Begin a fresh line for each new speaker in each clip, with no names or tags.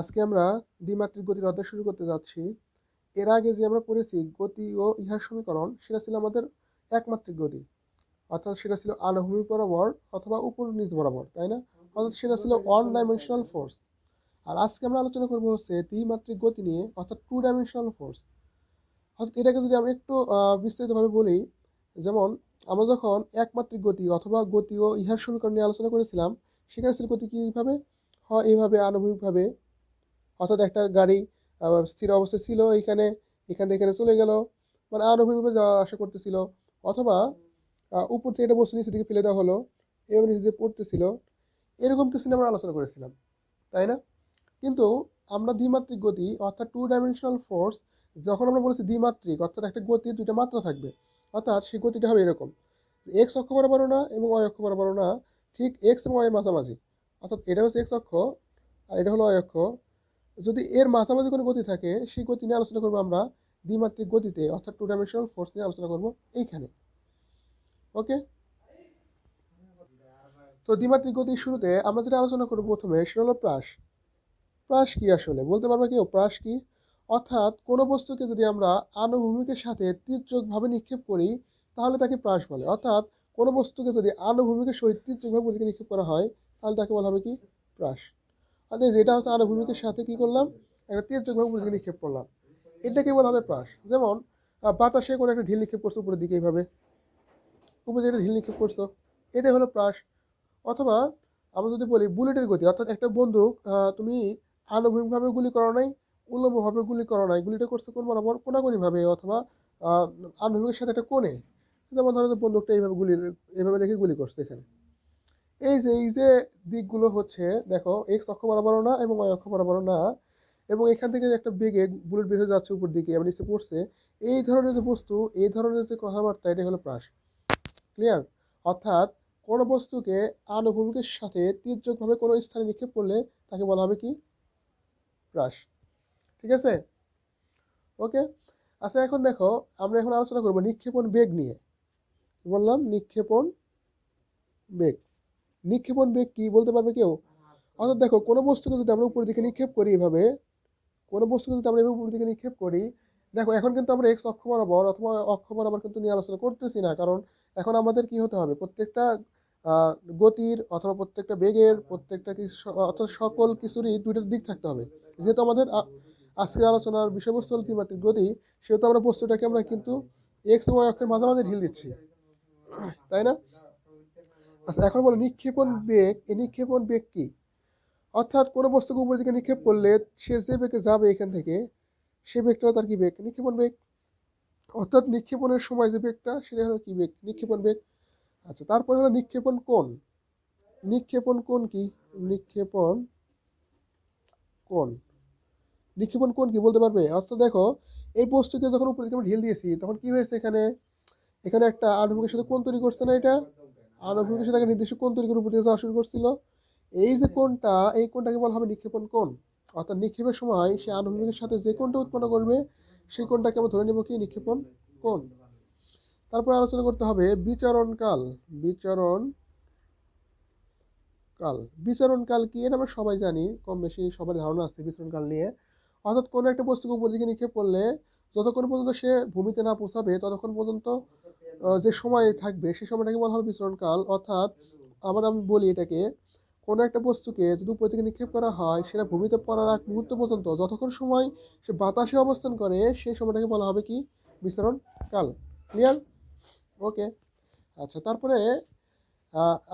আজকে আমরা দ্বিমাত্রিক গতির অধ্যায় শুরু করতে যাচ্ছি। এর আগে যে আমরা পড়েছি গতি ও ইহার সমীকরণ, সেটা ছিল আমাদের একমাত্রিক গতি, অর্থাৎ সেটা ছিল আনুভূমিক বরাবর অথবা উপর নিচ বরাবর, তাই না? অর্থাৎ সেটা ছিল ওয়ান ডাইমেনশনাল ফোর্স। আর আজকে আমরা আলোচনা করবো হচ্ছে দ্বিমাত্রিক গতি নিয়ে, অর্থাৎ টু ডাইমেনশনাল ফোর্স। অর্থাৎ এটাকে যদি আমি একটু বিস্তারিতভাবে বলি, যেমন আমরা যখন একমাত্রিক গতি অথবা গতি ও ইহার সমীকরণ নিয়ে আলোচনা করেছিলাম, সেখানে ছিল গতি কীভাবে হয়, এইভাবে আনুভূমিকভাবে। অর্থাৎ একটা গাড়ি স্থির অবস্থায় ছিল, এখান থেকে এখানে চলে গেল, মানে আনুভূমিকভাবে যাওয়া আসা করতেছিল। অথবা উপর থেকে একটা বস্তু নিচের দিকে ফেলে দেওয়া হলো, এবং নিচে দিয়ে পড়তেছিল। এরকম কিছু নিয়ে আমরা আলোচনা করেছিলাম, তাই না? কিন্তু আমরা দ্বিমাত্রিক গতি অর্থাৎ টু ডাইমেনশনাল ফোর্স, যখন আমরা বলেছি দ্বিমাত্রিক, অর্থাৎ একটা গতির দুইটা মাত্রা থাকবে, অর্থাৎ সেই গতিটা হবে এরকম, এক্স অক্ষ বরাবরও না এবং ওয়াই অক্ষ বরাবরও না, ঠিক এক্স এবং ওয়াই এর মাঝামাঝি। অর্থাৎ এটা হচ্ছে এক্স অক্ষ আর এটা হলো ওয়াই অক্ষ। যদি এর মাঝামাঝি কোনো গতি থাকে, সেই গতি নিয়ে আলোচনা করবো আমরা দ্বিমাত্রিক গতিতে, অর্থাৎ টু ডাইমেনশনাল ফোর্স নিয়ে আলোচনা করবো এইখানে। ওকে, তো দ্বিমাত্রিক গতির শুরুতে আমরা যেটা আলোচনা করবো প্রথমে, সেটা হলো প্রাস। প্রাস কি আসলে বলতে পারবে কেউ? প্রাস কি? অর্থাৎ কোনো বস্তুকে যদি আমরা আনুভূমিকের সাথে তির্যকভাবে নিক্ষেপ করি, তাহলে তাকে প্রাস বলে। অর্থাৎ কোনো বস্তুকে যদি আনুভূমিকের সহিত তির্যকভাবে ওদিকে নিক্ষেপ করা হয়, তাহলে তাকে বলা হবে কি? প্রাস। অর্থাৎ যেটা হচ্ছে আনুভূমিকের সাথে কি করলাম, একটা তির্যকভাবে উপরের দিকে নিক্ষেপ করলাম, এটাকে বলা হবে প্রাস। যেমন বাতাসে কোনো একটা ঢিল নিক্ষেপ করছো উপরের দিকে, এইভাবে উপরে একটা ঢিল নিক্ষেপ করছো, এটাই হলো প্রাস। অথবা আমরা যদি বলি বুলেটের গতি, অর্থাৎ একটা বন্দুক তুমি আনুভূমিকভাবে গুলি করো নাই, উল্লম্বভাবে গুলি করো নাই, গুলিটা করছে কোন বরাবর? কোনাকুনিভাবে, অথবা আহ, আনুভূমিকের সাথে একটা কোণে। যেমন ধরো যে বন্দুকটা এইভাবে রেখে গুলি করছে এখানে। এই যে দিকগুলো হচ্ছে, দেখো এক্স অক্ষ বরাবরও না এবং ওয়াই অক্ষ বরাবরও না, এবং এখান থেকে একটা বেগে বুলেট বের হয়ে যাচ্ছে উপর দিকে, আবার নিচে পড়ছে, এই ধরনের যে বস্তু, এই ধরনের যে কথাবার্তা, এটা হলো প্রাস। ক্লিয়ার? অর্থাৎ কোনো বস্তুকে আনুভূমিকের সাথে তির্যকভাবে কোনো স্থানে নিক্ষেপ করলে তাকে বলা হবে কি? প্রাস। ঠিক আছে? ওকে, আচ্ছা এখন দেখো, আমরা এখন আলোচনা করবো নিক্ষেপণ বেগ নিয়ে। কি বললাম? নিক্ষেপণ বেগ। নিক্ষেপণ বেগ কি বলতে পারবে কেউ? অর্থাৎ দেখো, কোনো বস্তুকে যদি আমরা উপরের দিকে নিক্ষেপ করি এভাবে, কোনো বস্তুকে যদি আমরা এভাবে উপরের দিকে নিক্ষেপ করি, দেখো এখন কিন্তু আমরা এক্স অক্ষ বরাবর অথবা অক্ষ বরাবর কিন্তু নিয়ে আলোচনা করতেছি না, কারণ এখন আমাদের কি হতে হবে, প্রত্যেকটা আহ, গতির অথবা প্রত্যেকটা বেগের প্রত্যেকটা কিছু অর্থাৎ সকল কিছুরই দুইটার দিক থাকতে হবে। যেহেতু আমাদের আজকের আলোচনার বিষয়বস্তু হল ত্রিমাত্রিক গতি, সেহেতু আমরা বস্তুটাকে আমরা কিন্তু এক্স এবং ওয়াই অক্ষের মাঝামাঝি ঢিল দিচ্ছি, তাই না? আচ্ছা এখন বলো নিক্ষেপণ বেগ, এই নিক্ষেপণ বেগ কি? অর্থাৎ কোনো বস্তুকে উপরের দিকে নিক্ষেপ করলে সে যে বেগে যাবে এখান থেকে, সে বেগটাও তার কি বেগ? নিক্ষেপণ বেগ। অর্থাৎ নিক্ষেপণের সময় যে বেগটা, সেটা হলো কি বেগ? নিক্ষেপণ বেগ। আচ্ছা তারপরে হলো নিক্ষেপণ কোণ। নিক্ষেপণ কোণ কি? নিক্ষেপণ কোণ। নিক্ষেপণ কোণ কি বলতে পারবে? অর্থাৎ দেখো, এই বস্তুকে যখন উপরে দিকে আমরা ঢিল দিয়েছি, তখন কি হয়েছে এখানে? এখানে একটা আনুভূমিকের সাথে কোণ তৈরি করছে না এটা? আনুভূমিকের সাথে একটা নির্দিষ্ট কোণ তৈরি করে উপর দিকে যাওয়া শুরু করছিল। এই যে কোণটা, এই কোণটাকে বলা হবে নিক্ষেপণ কোণ। অর্থাৎ নিক্ষেপের সময় সে আনুভূমিকের সাথে যে কোণটা উৎপন্ন করবে, সেই কোণটাকে আমরা ধরে নেব কি? নিক্ষেপণ কোণ। তারপর আলোচনা করতে হবে বিচরণ কাল। বিচরণ কাল। বিচরণ কাল কি? এটা আমরা সবাই জানি, কম বেশি সবার ধারণা আছে বিচরণ কাল নিয়ে। অর্থাৎ কোনো একটা বস্তুকে উপর দিকে নিক্ষেপ করলে যতক্ষণ পর্যন্ত সে ভূমিতে না পৌঁছাবে, ততক্ষণ পর্যন্ত যে সময় থাকবে, সেই সময়টাকে বলা হবে বিচরণ কাল। অর্থাৎ আমি বলি এটাকে, কোনো একটা বস্তুকে যদি উপর থেকে নিক্ষেপ করা হয়, সেটা ভূমিতে পড়ার আগ মুহূর্ত পর্যন্ত যতক্ষণ সময় সে বাতাসে অবস্থান করে, সেই সময়টাকে বলা হবে কি? বিচরণ কাল। ক্লিয়ার? ওকে, আচ্ছা তারপরে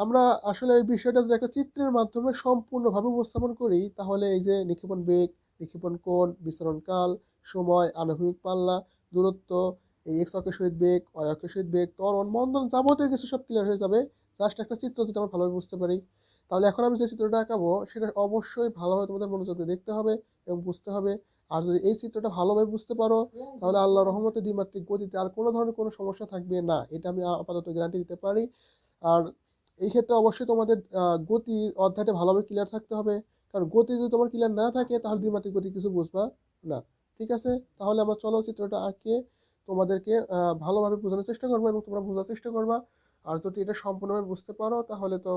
আমরা আসলে এই বিষয়টা যদি একটা চিত্রের মাধ্যমে সম্পূর্ণভাবে উপস্থাপন করি, তাহলে এই যে নিক্ষেপণ বেগ, নিক্ষেপণ কোণ, বিচরণ কাল, সময়, আনুভূমিক পাল্লা, দূরত্ব, এই এক্স অক্ষের সহিত বেগ, ওয়াই অক্ষের সহিত বেগ, ত্বরণ, মন্দন, যাবতীয় কিছু সব ক্লিয়ার হয়ে যাবে। জাস্ট একটা চিত্র যেটা আমরা ভালোভাবে বুঝতে পারি। তাহলে এখন আমি যে চিত্রটা আঁকাবো, সেটা অবশ্যই ভালোভাবে তোমাদের মনোযোগ দিয়ে দেখতে হবে এবং বুঝতে হবে। আর যদি এই চিত্রটা ভালোভাবে বুঝতে পারো, তাহলে আল্লাহর রহমতে দ্বিমাত্রিক গতিতে আর কোনো ধরনের কোনো সমস্যা থাকবে না, এটা আমি আপাতত গ্যারান্টি দিতে পারি। আর এই ক্ষেত্রে অবশ্যই তোমাদের গতির অধ্যায়টা ভালোভাবে ক্লিয়ার থাকতে হবে, কারণ গতি যদি তোমার ক্লিয়ার না থাকে, তাহলে দ্বিমাত্রিক গতি কিছু বুঝবা না। ঠিক আছে, তাহলে আমরা চলো চিত্রটা আঁকে তোমাদেরকে ভালোভাবে বোঝানোর চেষ্টা করবো এবং তোমরা বোঝার চেষ্টা করবা। আর যদি এটা সম্পূর্ণভাবে বুঝতে পারো, তাহলে তো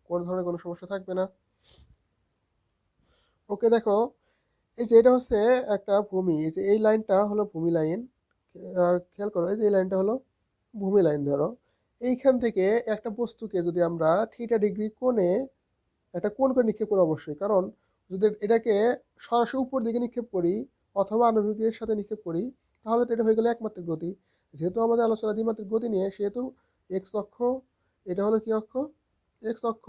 কোনো ধরনের কোনো সমস্যা থাকবে না। ওকে দেখো, এই যে এটা হচ্ছে একটা ভূমি, এই যে এই লাইনটা হলো ভূমি লাইন। খেয়াল করো, এই যে এই লাইনটা হলো ভূমি লাইন। ধরো এইখান থেকে একটা বস্তুকে যদি আমরা θ ডিগ্রি কোণে একটা কোণ করে নিক্ষেপ করি অবশ্যই, কারণ যদি এটাকে সরাসরি উপর দিকে নিক্ষেপ করি অথবা আণবিকের সাথে নিক্ষেপ করি তাহলে তো এটা হয়ে গেল একমাত্রিক গতি। যেহেতু আমাদের আলোচনা দ্বিমাত্রিক গতি নিয়ে, সেহেতু এক্স অক্ষ, এটা হলো কি অক্ষ, এক্স অক্ষ,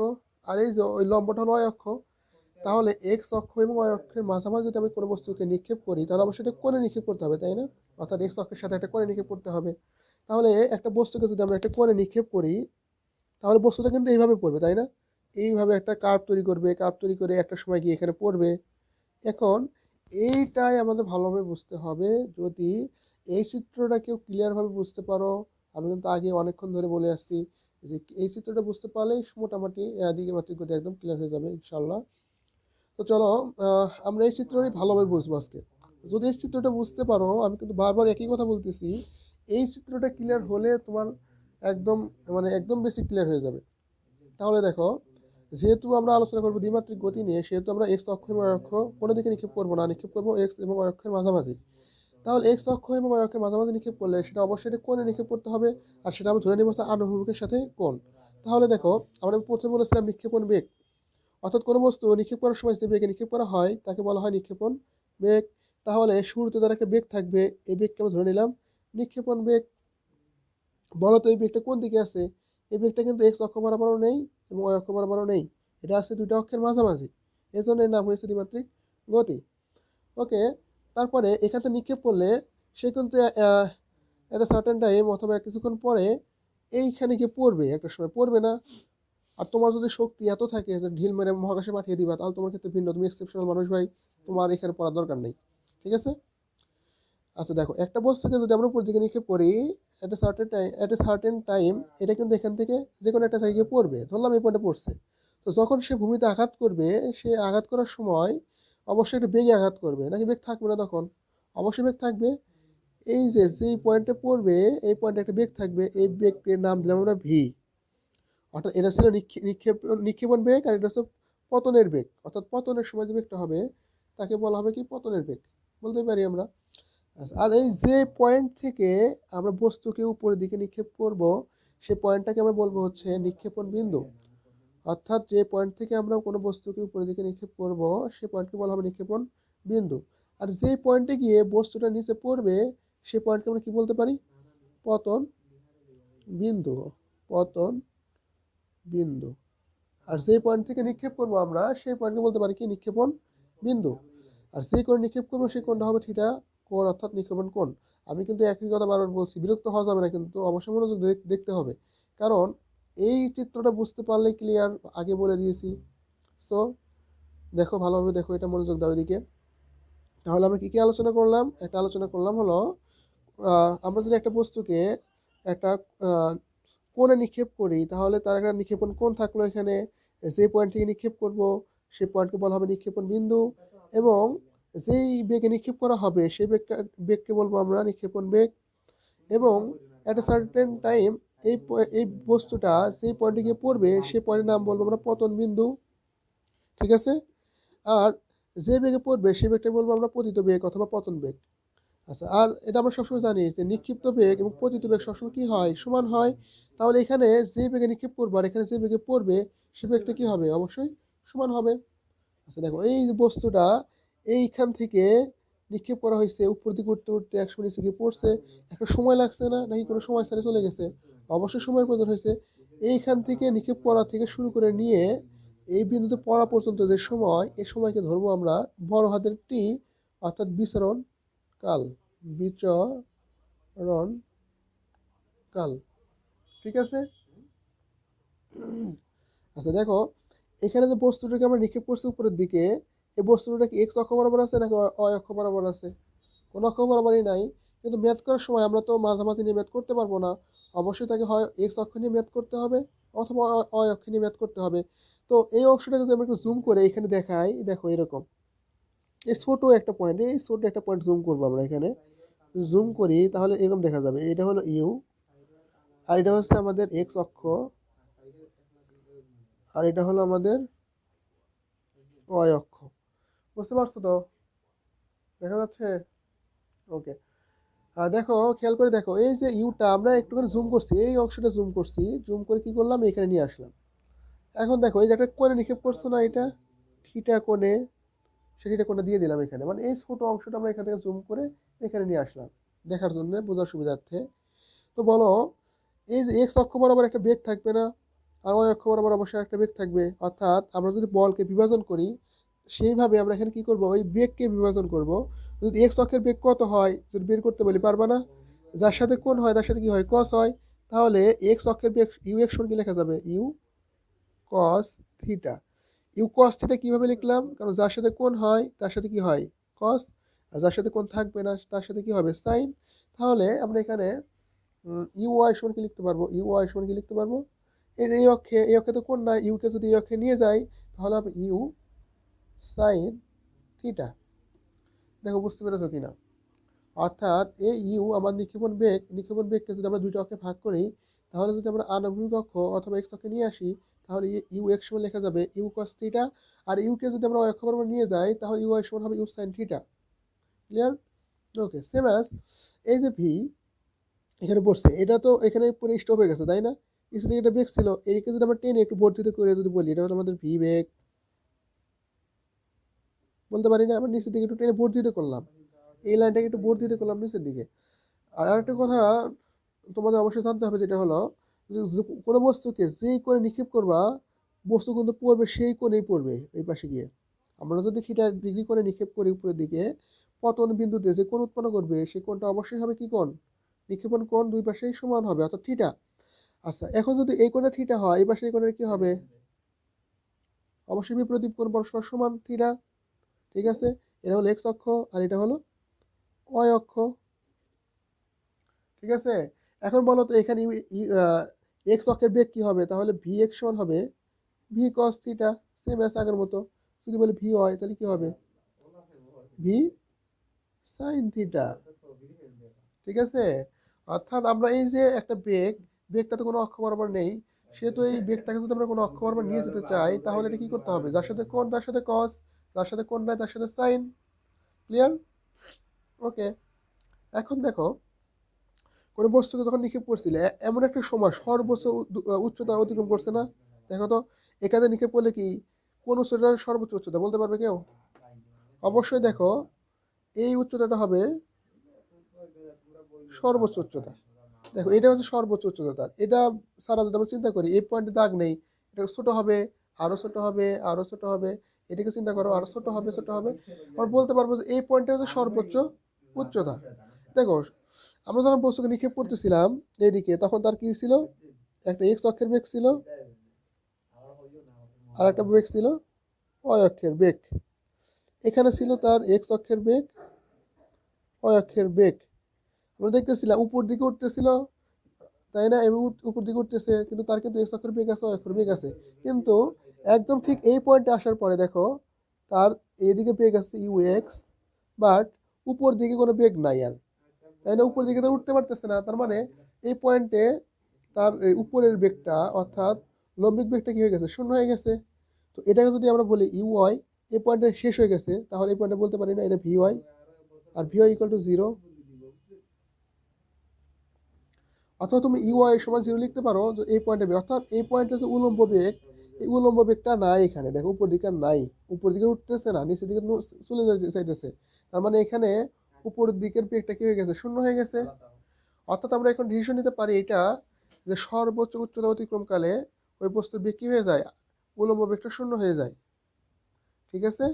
আর এই যে ওই লম্বটা হলো ওয়াই অক্ষ। তাহলে এক্স অক্ষ এবং ওয়াই অক্ষের মাঝামাঝি যদি আমি কোনো বস্তুকে নিক্ষেপ করি তাহলে অবশ্যই এটা কোণে নিক্ষেপ করতে হবে, তাই না? অর্থাৎ এক্স অক্ষের সাথে একটা কোণে নিক্ষেপ করতে হবে। তাহলে একটা বস্তুকে যদি আমরা একটা কোণে নিক্ষেপ করি তাহলে বস্তুটা কিন্তু এইভাবে পড়বে, তাই না? এইভাবে একটা কার্ভ তৈরি করবে, কার্ভ তৈরি করে একটা সময় গিয়ে এখানে পড়বে। এখন এইটাই আমাদের ভালোভাবে বুঝতে হবে। যদি এই চিত্রটা কেউ ক্লিয়ারভাবে বুঝতে পারো, আমি কিন্তু আগে অনেকক্ষণ ধরে বলে আসছি যে এই চিত্রটা বুঝতে পারলেই মোটামুটি দ্বিমাত্রিক গতি একদম ক্লিয়ার হয়ে যাবে ইনশাল্লাহ। তো চলো আমরা এই চিত্রটাই ভালোভাবে বুঝবো আজকে। যদি এই চিত্রটা বুঝতে পারো, আমি কিন্তু বারবার একই কথা বলতেছি, এই চিত্রটা ক্লিয়ার হলে তোমার একদম মানে একদম বেশি ক্লিয়ার হয়ে যাবে। তাহলে দেখো, যেহেতু আমরা আলোচনা করবো দ্বিমাত্রিক গতি নিয়ে, সেহেতু আমরা এক্স অক্ষ এবং ওয়াই অক্ষ কোনো দিকে নিক্ষেপ করবো না, নিক্ষেপ করবো এক্স এবং ওয়াই অক্ষের মাঝামাঝি। তাহলে এক্স অক্ষ এবং ওয়াই অক্ষের মাঝামাঝি নিক্ষেপ করলে সেটা অবশ্যই এটা কোণে নিক্ষেপ করতে হবে, আর সেটা আমরা ধরে নিব হচ্ছে আনুভূমিকের সাথে কোণ। তাহলে দেখো, আমরা প্রথমে বলেছিলাম নিক্ষেপণ বেগ, অর্থাৎ কোনো বস্তু নিক্ষেপ করার সময় যে বেগে নিক্ষেপ করা হয় তাকে বলা হয় নিক্ষেপণ বেগ। তাহলে শুরুতে তার একটা বেগ থাকবে, এই বেগকে আমরা ধরে নিলাম নিক্ষেপণ বেগ। বলো তো এই বেগটা কোন দিকে আছে? এই বেগটা কিন্তু এক্স অক্ষ বরাবরও নেই এবং ওয়াই অক্ষ বরাবরও নেই, এটা আছে দুইটা অক্ষের মাঝামাঝি। এই জন্য এর নাম হয়েছে দ্বিমাত্রিক গতি। ওকে, তারপরে এখান থেকে নিক্ষেপ করলে সে কিন্তু একটা সার্টেন টাইম অথবা কিছুক্ষণ পরে এইখানে গিয়ে পড়বে, একটা সময় পড়বে না? আর তোমার যদি শক্তি এত থাকে যে ঢিল মেরে মহাকাশে পাঠিয়ে দিবা, তাহলে তোমার ক্ষেত্রে ভিন্ন, তুমি এক্সেপশনাল মানুষ ভাই, তোমার এখানে পড়ার দরকার নেই। ঠিক আছে? আচ্ছা দেখো, একটা বস্তুকে যদি আমরা উপর দিকে নিক্ষেপ করি এট এ সার্টেন টাইম, এটা কিন্তু এখান থেকে যে কোনো একটা জায়গায় পড়বে, ধরলাম এই পয়েন্টে পড়ছে। তো যখন সে ভূমিতে আঘাত করবে, সে আঘাত করার সময় অবশ্যই একটা বেগে আঘাত করবে, নাকি বেগ থাকবে না তখন? অবশ্যই বেগ থাকবে। এই যে যেই পয়েন্টে পড়বে এই পয়েন্টে একটা বেগ থাকবে, এই বেগের নাম দিলাম আমরা ভি। অর্থাৎ এটা ছিল নিক্ষেপণ বেগ, আর এটা হচ্ছে পতনের বেগ। অর্থাৎ পতনের সময় যে বেগটা হবে তাকে বলা হবে কি পতনের বেগ, বলতে পারি আমরা। আচ্ছা, আর এই যে পয়েন্ট থেকে আমরা বস্তুকে উপরের দিকে নিক্ষেপ করব, সেই পয়েন্টটাকে আমরা বলবো হচ্ছে নিক্ষেপণ বিন্দু। অর্থাৎ যে পয়েন্ট থেকে আমরা কোনো বস্তুকে উপরের দিকে নিক্ষেপ করব সেই পয়েন্টকে বলা হবে নিক্ষেপণ বিন্দু। আর যে পয়েন্টে গিয়ে বস্তুটা নিচে পড়বে সেই পয়েন্টকে আমরা কি বলতে পারি? পতন বিন্দু, পতন বিন্দু। আর যে পয়েন্ট থেকে নিক্ষেপ করবো আমরা সেই পয়েন্টকে বলতে পারি কি নিক্ষেপণ বিন্দু। আর যে কোণ নিক্ষেপ করবো সেই কোণটা হবে থিটা কোণ, অর্থাৎ নিক্ষেপণ কোণ। আমি কিন্তু একই কথা বারবার বলছি, বিরক্ত হওয়া যাবে না, কিন্তু অবশ্যই মনোযোগ দেখতে হবে, কারণ এই চিত্রটা বুঝতে পারলে ক্লিয়ার, আগে বলে দিয়েছি। সো দেখো ভালোভাবে, দেখো এটা, মনোযোগ দাও এদিকে। তাহলে আমরা কি কি আলোচনা করলাম? একটা আলোচনা করলাম হলো আমরা যদি একটা বস্তুকে একটা কোণে নিক্ষেপ করি তাহলে তার একটা নিক্ষেপণ কোণ থাকলো এখানে। যে পয়েন্ট থেকে নিক্ষেপ করব সেই পয়েন্টকে বলা হবে নিক্ষেপণ বিন্দু, এবং যেই বেগে নিক্ষেপ করা হবে সেই বেগকে বলবো আমরা নিক্ষেপণ বেগ। এবং একটা সার্টেন টাইম এই বস্তুটা যেই পয়েন্টে গিয়ে পড়বে সেই পয়েন্টের নাম বলবো আমরা পতন বিন্দু। ঠিক আছে? আর যে বেগে পড়বে সেই বেগটা বলবো আমরা পতিত বেগ অথবা পতন বেগ। আচ্ছা, আর এটা আমরা সবসময় জানি যে নিক্ষিপ্ত বেগ এবং পতিত বেগ সবসময় কি হয়? সমান হয়। তাহলে এখানে যে বেগে নিক্ষেপ করবো আর এখানে যে বেগে পড়বে সে বেগটা কি হবে? অবশ্যই সমান হবে। আচ্ছা দেখো, এই যে বস্তুটা এইখান থেকে নিক্ষেপ করা হয়েছে, উপর দিকে উঠতে উঠতে একশো নিচে গিয়ে পড়ছে, একটা সময় লাগছে না, নাকি কোনো সময় ছেড়ে চলে গেছে? অবশ্যই সময়ের প্রয়োজন হয়েছে। এইখান থেকে নিক্ষেপ করা থেকে শুরু করে নিয়ে এই বিন্দুতে পড়া পর্যন্ত যে সময়, এই সময়কে ধরবো আমরা বড় হাতের টি, অর্থাৎ বিচরণ কাল, বিচরণ কাল। ঠিক আছে? আচ্ছা দেখো, এখানে যে বস্তুটাকে আমরা নিক্ষেপ করছি উপরের দিকে, এই বস্তুটা কি এক্স অক্ষ বরাবর আছে নাকি ওয়াই অক্ষ বরাবর আছে? কোনো অক্ষ বরাবরই নাই। কিন্তু ম্যাথ করার সময় আমরা তো মাঝামাঝি নিয়ে ম্যাথ করতে পারবো না, অবশ্যই তাকে হয় এক্স অক্ষ নিয়ে ম্যাথ করতে হবে অথবা ওয়াই অক্ষ নিয়ে ম্যাথ করতে হবে। তো এই অংশটাকে যদি আমরা একটু জুম করে এখানে দেখাই, দেখো এরকম এই ছোট একটা পয়েন্ট, এই ছোট একটা পয়েন্ট জুম করবো আমরা এখানে, জুম করি তাহলে এরকম দেখা যাবে। এটা হলো ইউ, আর এটা হচ্ছে আমাদের এক্স অক্ষ, আর এটা হলো আমাদের ওয়াই অক্ষ। বুঝতে পারছো তো? দেখা যাচ্ছে? ওকে। দেখো, খেয়াল করে দেখো, এই যে ইউটা আমরা একটুখানি জুম করছি, এই অংশটা জুম করছি, জুম করে কি করলাম, এখানে নিয়ে আসলাম। এখন দেখো, এই যে একটা কোণে নিক্ষেপ করছো না, এটা থিটা কোণে, সেটা কোণে দিয়ে দিলাম এখানে, মানে এই ছোট অংশটা আমরা এখান থেকে জুম করে এখানে নিয়ে আসলাম দেখার জন্য, বোঝার সুবিধার্থে। তো বলো, এই যে এক্স অক্ষ বরাবর একটা বেগ থাকবে না, আর ওয়াই অক্ষ বরাবর অবশ্যই একটা বেগ থাকবে, অর্থাৎ আমরা যদি বলকে বিভাজন করি, সেইভাবে আমরা এখানে কি করব, ওই বেগকে বিভাজন করব। যদি এক্স অক্ষের বেগ কত হয় যদি বের করতে বলি, পারবা না? যার সাথে কোণ হয় তার সাথে কি হয়, কস হয়। তাহলে এক্স অক্ষের বেগ ইউ এক্স সমান কি লেখা যাবে, u cos theta. U cos theta কীভাবে লিখলাম, কারণ যার সাথে কোণ হয় তার সাথে কি হয়, কস, আর যার সাথে কোণ থাকবে না তার সাথে কি হবে, সাইন। তাহলে আমরা এখানে ইউ ওয়াই সমান কি লিখতে পারবো, ইউ ওয়াই সমান কি লিখতে পারবো, এই যে এই অক্ষে তো কোণ না, ইউকে যদি এই অক্ষে নিয়ে যাই তাহলে হবে ইউ সাইন থিটা। দেখো বুঝতে পেরেছো কিনা? অর্থাৎ এই ইউ আমার নিক্ষেপণ বেগকে যদি আমরা দুইটা অক্ষে ভাগ করি, তাহলে যদি আমরা আনুভূমিক অক্ষ অথবা এক্স অক্ষে নিয়ে আসি, তাহলে ইউ এক্স সমান লেখা যাবে ইউ কস থিটা। আর ইউকে যদি আমরা অক্ষ বরাবর নিয়ে যাই, তাহলে ইউ ওয়াই সমান হবে u sine theta. Clear? Okay, same as এই যে ভি এখানে পড়ছে, এটা তো এখানে পুরো স্টপ হয়ে গেছে, তাই না? নিচের দিকে একটা বেগ ছিল, এদিকে যদি আমরা টেনে একটু বর্ধিত করে যদি বলি, এটা হলো আমাদের ভি বেগ, বলতে পারি না? আমরা নিচের দিকে একটু টেনে বর্ধিত করলাম, এই লাইনটাকে একটু বর্ধিত করলাম নিচের দিকে। আর আরেকটা কথা তোমাদের অবশ্যই জানতে হবে, যেটা হলো কোনো বস্তুকে যেই কোণে নিক্ষেপ করবা, বস্তু কিন্তু পড়বে সেই কোণেই পড়বে এই পাশে গিয়ে। আমরা যদি থিটা ডিগ্রি করে নিক্ষেপ করি উপরের দিকে, পতন বিন্দুতে যে কোণ উৎপন্ন করবে সেই কোণটা অবশ্যই হবে কি কোণ, নিক্ষেপণ কোণ দুই পাশেই সমান হবে, অর্থাৎ থিটা। আচ্ছা, এখন যদি এই কোণটা থিটা হয়, এই পাশে এই কোণের কি হবে, অবশ্যই বিপরীত কোণ পরস্পর সমান থিটা। ঠিক আছে, এটা হলো এক্স অক্ষ আর এটা হলো ওয়াই অক্ষ। ঠিক আছে, এখন বলো তো এখানে এক্স অক্ষের বেগ কি হবে, তাহলে ভি এক্স সমান হবে V cos theta, same as আগের মতো। যদি বলি ভি হয় তাহলে কি হবে, ভি সাইন থিটা। ঠিক আছে, অর্থাৎ আমরা এই যে একটা বেগটা তো কোনো অক্ষ বরাবর নেই, সেহেতু এই বেগটাকে যদি আমরা কোনো অক্ষ বরাবর নিয়ে যেতে চাই, তাহলে এটা কি করতে হবে, যার সাথে কোণ তার সাথে কস, যার সাথে কোণ নাই তার সাথে সাইন। ক্লিয়ার? ওকে। এখন দেখো, কোনো বস্তুকে যখন নিক্ষেপ করছিলে, এমন একটা সময় সর্বোচ্চ উচ্চতা অতিক্রম করছে না? দেখো তো, এখানে নিক্ষেপ করলে কি কোন উচ্চতা সর্বোচ্চ উচ্চতা বলতে পারবে কেউ? অবশ্যই দেখো, এই উচ্চতাটা হবে সর্বোচ্চ উচ্চতা। দেখো, এটা হচ্ছে সর্বোচ্চ উচ্চতা তার, এটা ছাড়া যদি আমরা চিন্তা করি, এই পয়েন্টে দাগ নেই, এটা ছোট হবে, আরো ছোট হবে, আরো ছোট হবে, এদিকে চিন্তা করো, আরো ছোট হবে, ছোট হবে। আমরা বলতে পারবো যে এই পয়েন্টটা হচ্ছে সর্বোচ্চ উচ্চতা। দেখো, আমরা যখন বস্তুকে নিক্ষেপ করতেছিলাম এইদিকে, তখন তার কি ছিল, একটা এক্স অক্ষের বেগ ছিল, আর একটা বেগ ছিল ওয়াই অক্ষের বেগ। এখানে ছিল তার এক্স অক্ষের বেগ, ওয়াই অক্ষের বেগ। আমরা দেখতেছিলাম উপর দিকে উঠতেছিল, তাই না? এবং উপর দিকে উঠতেছে, কিন্তু তার কিন্তু এক্স অক্ষের বেগ আছে, ওয়াই অক্ষের বেগ আছে। কিন্তু একদম ঠিক এই পয়েন্টে আসার পরে দেখো, তার এইদিকে বেগ আছে ইউ এক্স, বাট উপর দিকে কোনো বেগ নাই আর, তাই না? উপর দিকে তো উঠতে পারতেছে না, তার মানে এই পয়েন্টে তার এই উপরের বেগটা, অর্থাৎ লম্বিক বেগটা কি হয়ে গেছে, শূন্য হয়ে গেছে। তো এটাকে যদি আমরা বলি ইউ ওয়াই, এই পয়েন্টে শেষ হয়ে গেছে, তাহলে এই পয়েন্টে বলতে পারি না এটা ভি ওয়াই, আর v y equal to zero. অথবা তুমি ইউ ওয়াই সমান জিরো লিখতে পারো, যে এই পয়েন্টে বেগ, অর্থাৎ এই পয়েন্টে যে উলম্ব বেগ, এই উলম্ব বেগটা নাই এখানে, দেখো উপর দিকে আর নাই, উপর দিকে উঠতেছে না, নিচের দিকে চলে যেতে চাইতেছে। তার মানে এখানে উপরের দিকের বেগটা কি হয়ে গেছে, শূন্য হয়ে গেছে। অর্থাৎ আমরা এখন ডিসিশন নিতে পারি এটা, যে সর্বোচ্চ উচ্চতা অতিক্রমকালে ওই বস্তুর বেগ কি হয়ে যায়, উলম্ব বেগটা শূন্য হয়ে যায়। ঠিক আছে,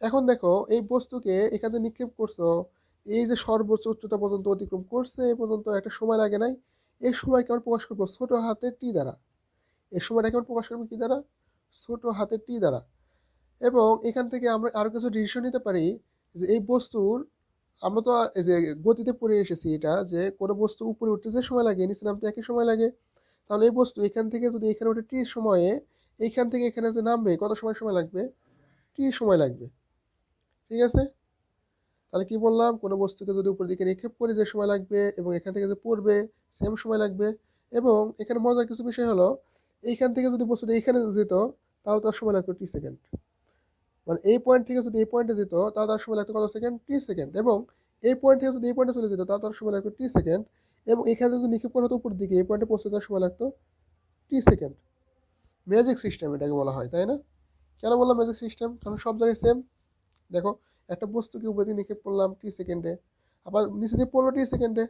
এখন দেখো, এই বস্তুকে এখানে নিক্ষেপ করছো, এই যে সর্বোচ্চ উচ্চতা পর্যন্ত অতিক্রম করছে, এই পর্যন্ত একটা সময় লাগে নাই, এই সময়কে আমরা প্রকাশ করবো ছোট হাতের টি দ্বারা। এই সময়টাকে আমরা প্রকাশ করবো কি দ্বারা, ছোট হাতের টি দ্বারা। এবং এখান থেকে আমরা আরো কিছু ডিসিশন নিতে পারি, যে এই বস্তুর, আমরা তো এই যে গতিতে পড়ে এসেছি এটা, যে কোনো বস্তু উপরে উঠতে যে সময় লাগে নিচে নামতে একই সময় লাগে। তাহলে এই বস্তু এখান থেকে যদি এখানে ওঠে টি সময়ে, এইখান থেকে এখানে যে নামবে কত সময় সময় লাগবে, টি সময় লাগবে। ঠিক আছে, তাহলে কি বললাম, কোনো বস্তুকে যদি উপরের দিকে নিক্ষেপ করি যে সময় লাগবে, এবং এখান থেকে যে পড়বে সেম সময় লাগবে। এবং এখানে মজার কিছু বিষয় হলো, এইখান থেকে যদি বস্তুটা এইখানে যেত, তাহলে তার সময় লাগবে টি সেকেন্ড। মানে এই পয়েন্ট থেকে যদি এই পয়েন্টে যেত তাহলে তার সময় লাগতো কত সেকেন্ড, টি সেকেন্ড। এবং এই পয়েন্ট থেকে যদি এই পয়েন্টে চলে যেত তাহলে তার সময় লাগতো টি সেকেন্ড। এবং এখানে যদি নিক্ষেপ করা হতো উপর দিকে এই পয়েন্টে পৌঁছতে তার সময় লাগতো টি সেকেন্ড। ম্যাজিক সিস্টেম এটাকে বলা হয়, তাই না? কেন বললাম ম্যাজিক সিস্টেম? কারণ সব জায়গায় সেম। দেখো একটা বস্তুকে উপরে দিয়ে নিক্ষেপ করলাম টি সেকেন্ডে, আবার নিচে দিয়ে পড়লো টি সেকেন্ডে।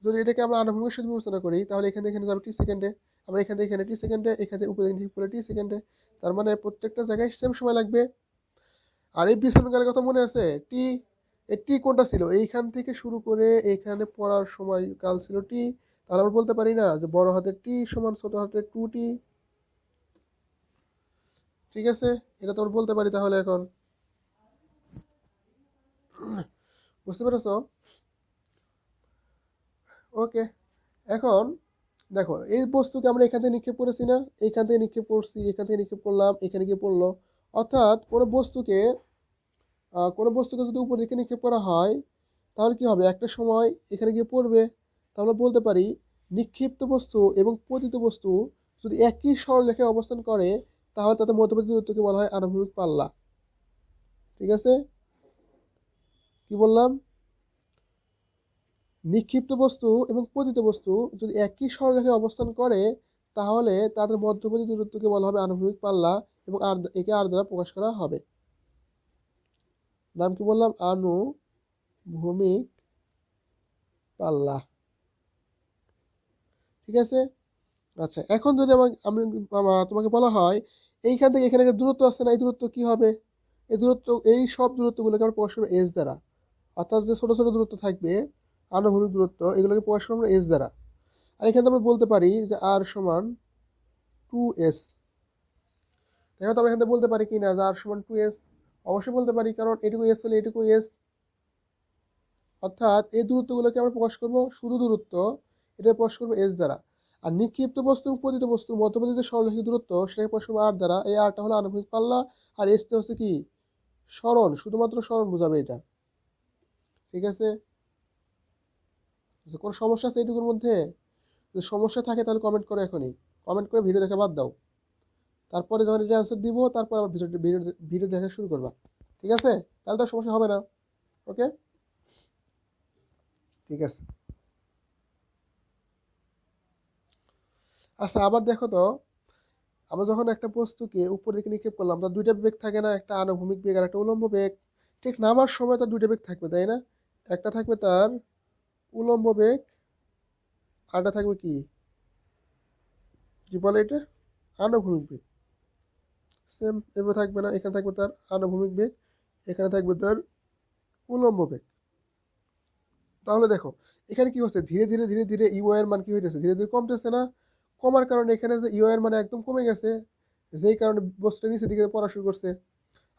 যদি এটাকে আমরা আনুভূমিক সাথে বিবেচনা করি তাহলে এখানে এখানে যাবে টি সেকেন্ডে, আবার এখানে এখানে টি সেকেন্ডে, এখানে উপরে দিয়ে নিক্ষেপ করলে টি সেকেন্ডে। তার মানে প্রত্যেকটা জায়গায় সেম সময় লাগবে। আর এই বিচরণকালের কথা মনে আছে? টি, এই টি কোনটা ছিল? এইখান থেকে শুরু করে এখানে পড়ার সময় কাল ছিল টি। তাহলে আমরা বলতে পারি না যে বড় হাতের টি সমান ছোট হাতের টু টি? ঠিক আছে, এটা তো আমরা বলতে পারি তাহলে এখন। বুঝতে পেরেছ? ওকে, এখন দেখো এই বস্তুকে আমরা এখান থেকে নিক্ষেপ করেছি না, এইখান থেকে নিক্ষেপ করছি, এখান থেকে নিক্ষেপ করলাম, এখানে গিয়ে পড়লো। অর্থাৎ কোনো বস্তুকে যদি উপর দিকে নিক্ষেপ করা হয় তাহলে কি হবে, একটা সময় এখানে গিয়ে পড়বে। তাহলে বলতে পারি নিক্ষিপ্ত বস্তু এবং পতিত বস্তু যদি একই সরলরেখায় অবস্থান করে তাহলে তাদের মধ্যবর্তী দূরত্বকে বলা হয় আনুভূমিক পাল্লা। ঠিক আছে, কি বললাম? নিক্ষিপ্ত বস্তু এবং পতিত বস্তু যদি একই সরলরেখায় অবস্থান করে তাহলে তাদের মধ্যবর্তী দূরত্বকে বলা হবে আনুভূমিক পাল্লা, এবং একে আর দ্বারা প্রকাশ করা হবে। নাম কি বললাম? আনুভূমিক পাল্লা। ঠিক আছে, আচ্ছা এখন যদি তোমাকে বলা হয় এইখান থেকে এখানে একটা দূরত্ব আসছে না, এই দূরত্ব কি হবে? এই সব দূরত্বগুলোকে আমরা প্রকাশ করবো এস দ্বারা। অর্থাৎ যে ছোট ছোট দূরত্ব থাকবে আনুভূমিক দূরত্ব, এগুলোকে প্রকাশ করবো আমরা এস দ্বারা। আর এখানে আমরা বলতে পারি যে আর সমান 2s। দেখো তো আমরা এখানে বলতে পারি কি না যে আর সমান 2s? অবশ্যই বলতে পারি, কারণ এটুকু এস হলে এটুকু এস। অর্থাৎ এই দূরত্বগুলোকে আমরা প্রকাশ করবো, শুধু দূরত্ব এটা প্রকাশ করবো এস দ্বারা। আর নিক্ষিপ্ত বস্তু এবং পতিত বস্তুর মধ্যবর্তী যে সরলরেখা দূরত্ব সেটাকে প্রকাশ করবো আর দ্বারা। এই আরটা হলো আনুভূমিক পাল্লা, আর এসটা হচ্ছে কি সরণ, শুধুমাত্র সরণ বোঝাবে এটা। ঠিক আছে, কোনো সমস্যা আছে এইটুকুর মধ্যে? যদি সমস্যা থাকে তাহলে কমেন্ট করো এখনই, কমেন্ট করে ভিডিও দেখা বাদ দাও। তারপরে যখন এটা অ্যান্সার দিব তারপর আবার ভিডিও দেখা শুরু করবা। ঠিক আছে, তাহলে তো সমস্যা হবে না। ওকে, ঠিক আছে। আচ্ছা আবার দেখো তো, আমরা যখন একটা বস্তুকে উপর দিকে নিক্ষেপ করলাম তার দুইটা বেগ থাকে না, একটা আনুভূমিক বেগ আর একটা উলম্ব বেগ। ঠিক নামার সময় তার দুইটা বেগ থাকবে, তাই না? একটা থাকবে তার উলম্ব বেগ, আরটা থাকবে কি কি বলে এটা, আনুভূমিক বেগ। সেম এভাবে থাকবে না, এখানে থাকবে তার আনুভূমিক বেগ, এখানে থাকবে তার উলম্ব বেগ। তাহলে দেখো এখানে কি হচ্ছে, ধীরে ধীরে ধীরে ধীরে ইউ এর মান কি হইতেছে, ধীরে ধীরে কমতেছে না? কমার কারণে এখানে যে ইউ এর মান একদম কমে গেছে, যেই কারণে বস্তুটা নিচের দিকে পড়া শুরু করছে।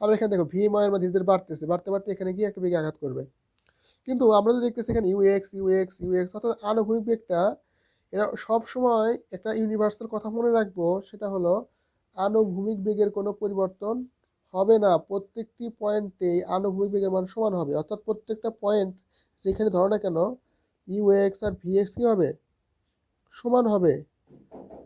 আবার এখানে দেখো ভি এর মান ধীরে ধীরে বাড়তেছে, বাড়তে বাড়তে এখানে গিয়ে একটা বেগে আঘাত করবে। কিন্তু আমরা যদি দেখতেছি এখানে ইউ এক্স অর্থাৎ আনুভূমিক বেগটা, এরা সব সময় একটা ইউনিভার্সাল কথা মনে রাখবো, সেটা হলো আনুভূমিক বেগের কোনো পরিবর্তন হবে না। প্রত্যেকটি পয়েন্টে আনুভূমিক বেগের মান সমান হবে। অর্থাৎ প্রত্যেকটা পয়েন্ট যেখানে ধরো না কেন ইউ এক্স আর ভি এক্স কী হবে, সমান হবে।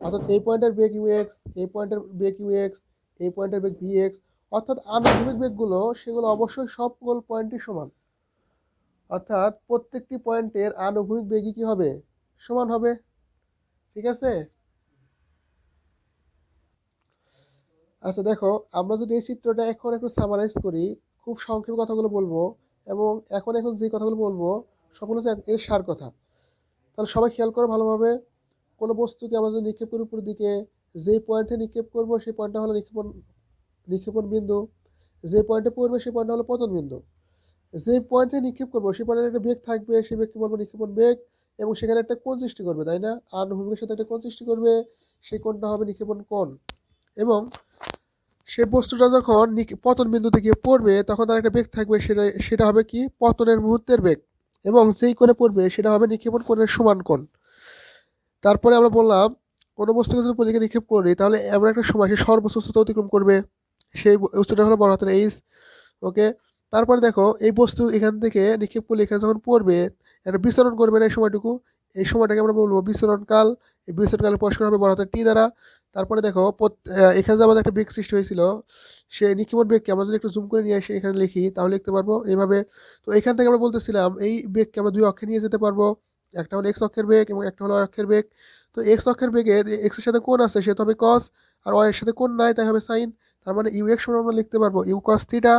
অর্থাৎ এই পয়েন্টের বেগ ইউ এক্স, এই পয়েন্টের বেগ ইউ এক্স, এই পয়েন্টের বেগ ভি এক্স। অর্থাৎ আনুভূমিক বেগগুলো সেগুলো অবশ্যই সকল পয়েন্টই সমান। অর্থাৎ প্রত্যেকটি পয়েন্টের আনুভূমিক বেগই কী হবে, সমান হবে। ঠিক আছে, আচ্ছা দেখো আমরা যদি এই চিত্রটা এখন একটু সামারাইজ করি, খুব সংক্ষেপে কথাগুলো বলবো, এবং এখন এখন যে কথাগুলো বলবো সবগুলো হচ্ছে এর সার কথা। তাহলে সবাই খেয়াল করো ভালোভাবে। কোনো বস্তুকে আমরা যদি নিক্ষেপ করি উপর দিকে, যেই পয়েন্টে নিক্ষেপ করবো সেই পয়েন্টটা হলো নিক্ষেপণ বিন্দু, যে পয়েন্টে পড়বে সেই পয়েন্টটা হলো পতন বিন্দু। যে পয়েন্টে নিক্ষেপ করবো সেই পয়েন্টের একটা বেগ থাকবে, সেই বেগকে বলবো নিক্ষেপণ বেগ, এবং সেখানে একটা কোণ সৃষ্টি করবে, তাই না? আনুভূমিকের সাথে একটা কোণ সৃষ্টি করবে, সেই কোণটা হবে নিক্ষেপণ কোণ। এবং সেই বস্তুটা যখন পতন বিন্দুতে গিয়ে পড়বে তখন তার একটা বেগ থাকবে, সেটা হবে কি পতনের মুহূর্তের বেগ, এবং যেই কোণে পড়বে সেটা হবে নিক্ষেপণ কোণের সমান কোণ। তারপরে আমরা বললাম কোনো বস্তুকে যদি উপর দিকে নিক্ষেপ করি তাহলে এমন একটা সময় সে সর্বোচ্চ উচ্চতা অতিক্রম করবে, সেই উচ্চতা হলো বড় হাতের এইচ। ওকে, তারপরে দেখো এই বস্তু এখান থেকে নিক্ষেপ করলে এখানে যখন পড়বে একটা বিচরণ করবে না এই সময়টুকু, এই সময়টাকে আমরা বলবো বিচরণকাল। এই বিচরণকালের পরিষ্কার হবে বড় হাতের টি দ্বারা। তারপরে দেখো এখানে যে আমাদের একটা বেগ সৃষ্টি হয়েছিল, সেই নিক্ষেপণ বেগকে আমরা যদি একটু জুম করে নিয়ে এসে এখানে লিখি তাহলে লিখতে পারবো এইভাবে। তো এখান থেকে আমরা বলতেছিলাম এই বেগকে আমরা দুই অক্ষে নিয়ে যেতে পারবো, একটা হলো এক্স অক্ষের বেগ এবং একটা হলো y অক্ষের বেগ। তো এক্স অক্ষের বেগে এক্স এর সাথে কোণ আছে সেটা হবে কস, আর ওয়াই এর সাথে কোণ নাই তাই হবে সাইন। তার মানে ইউ এক্স সমান আমরা লিখতে পারবো ইউ কস থিটা,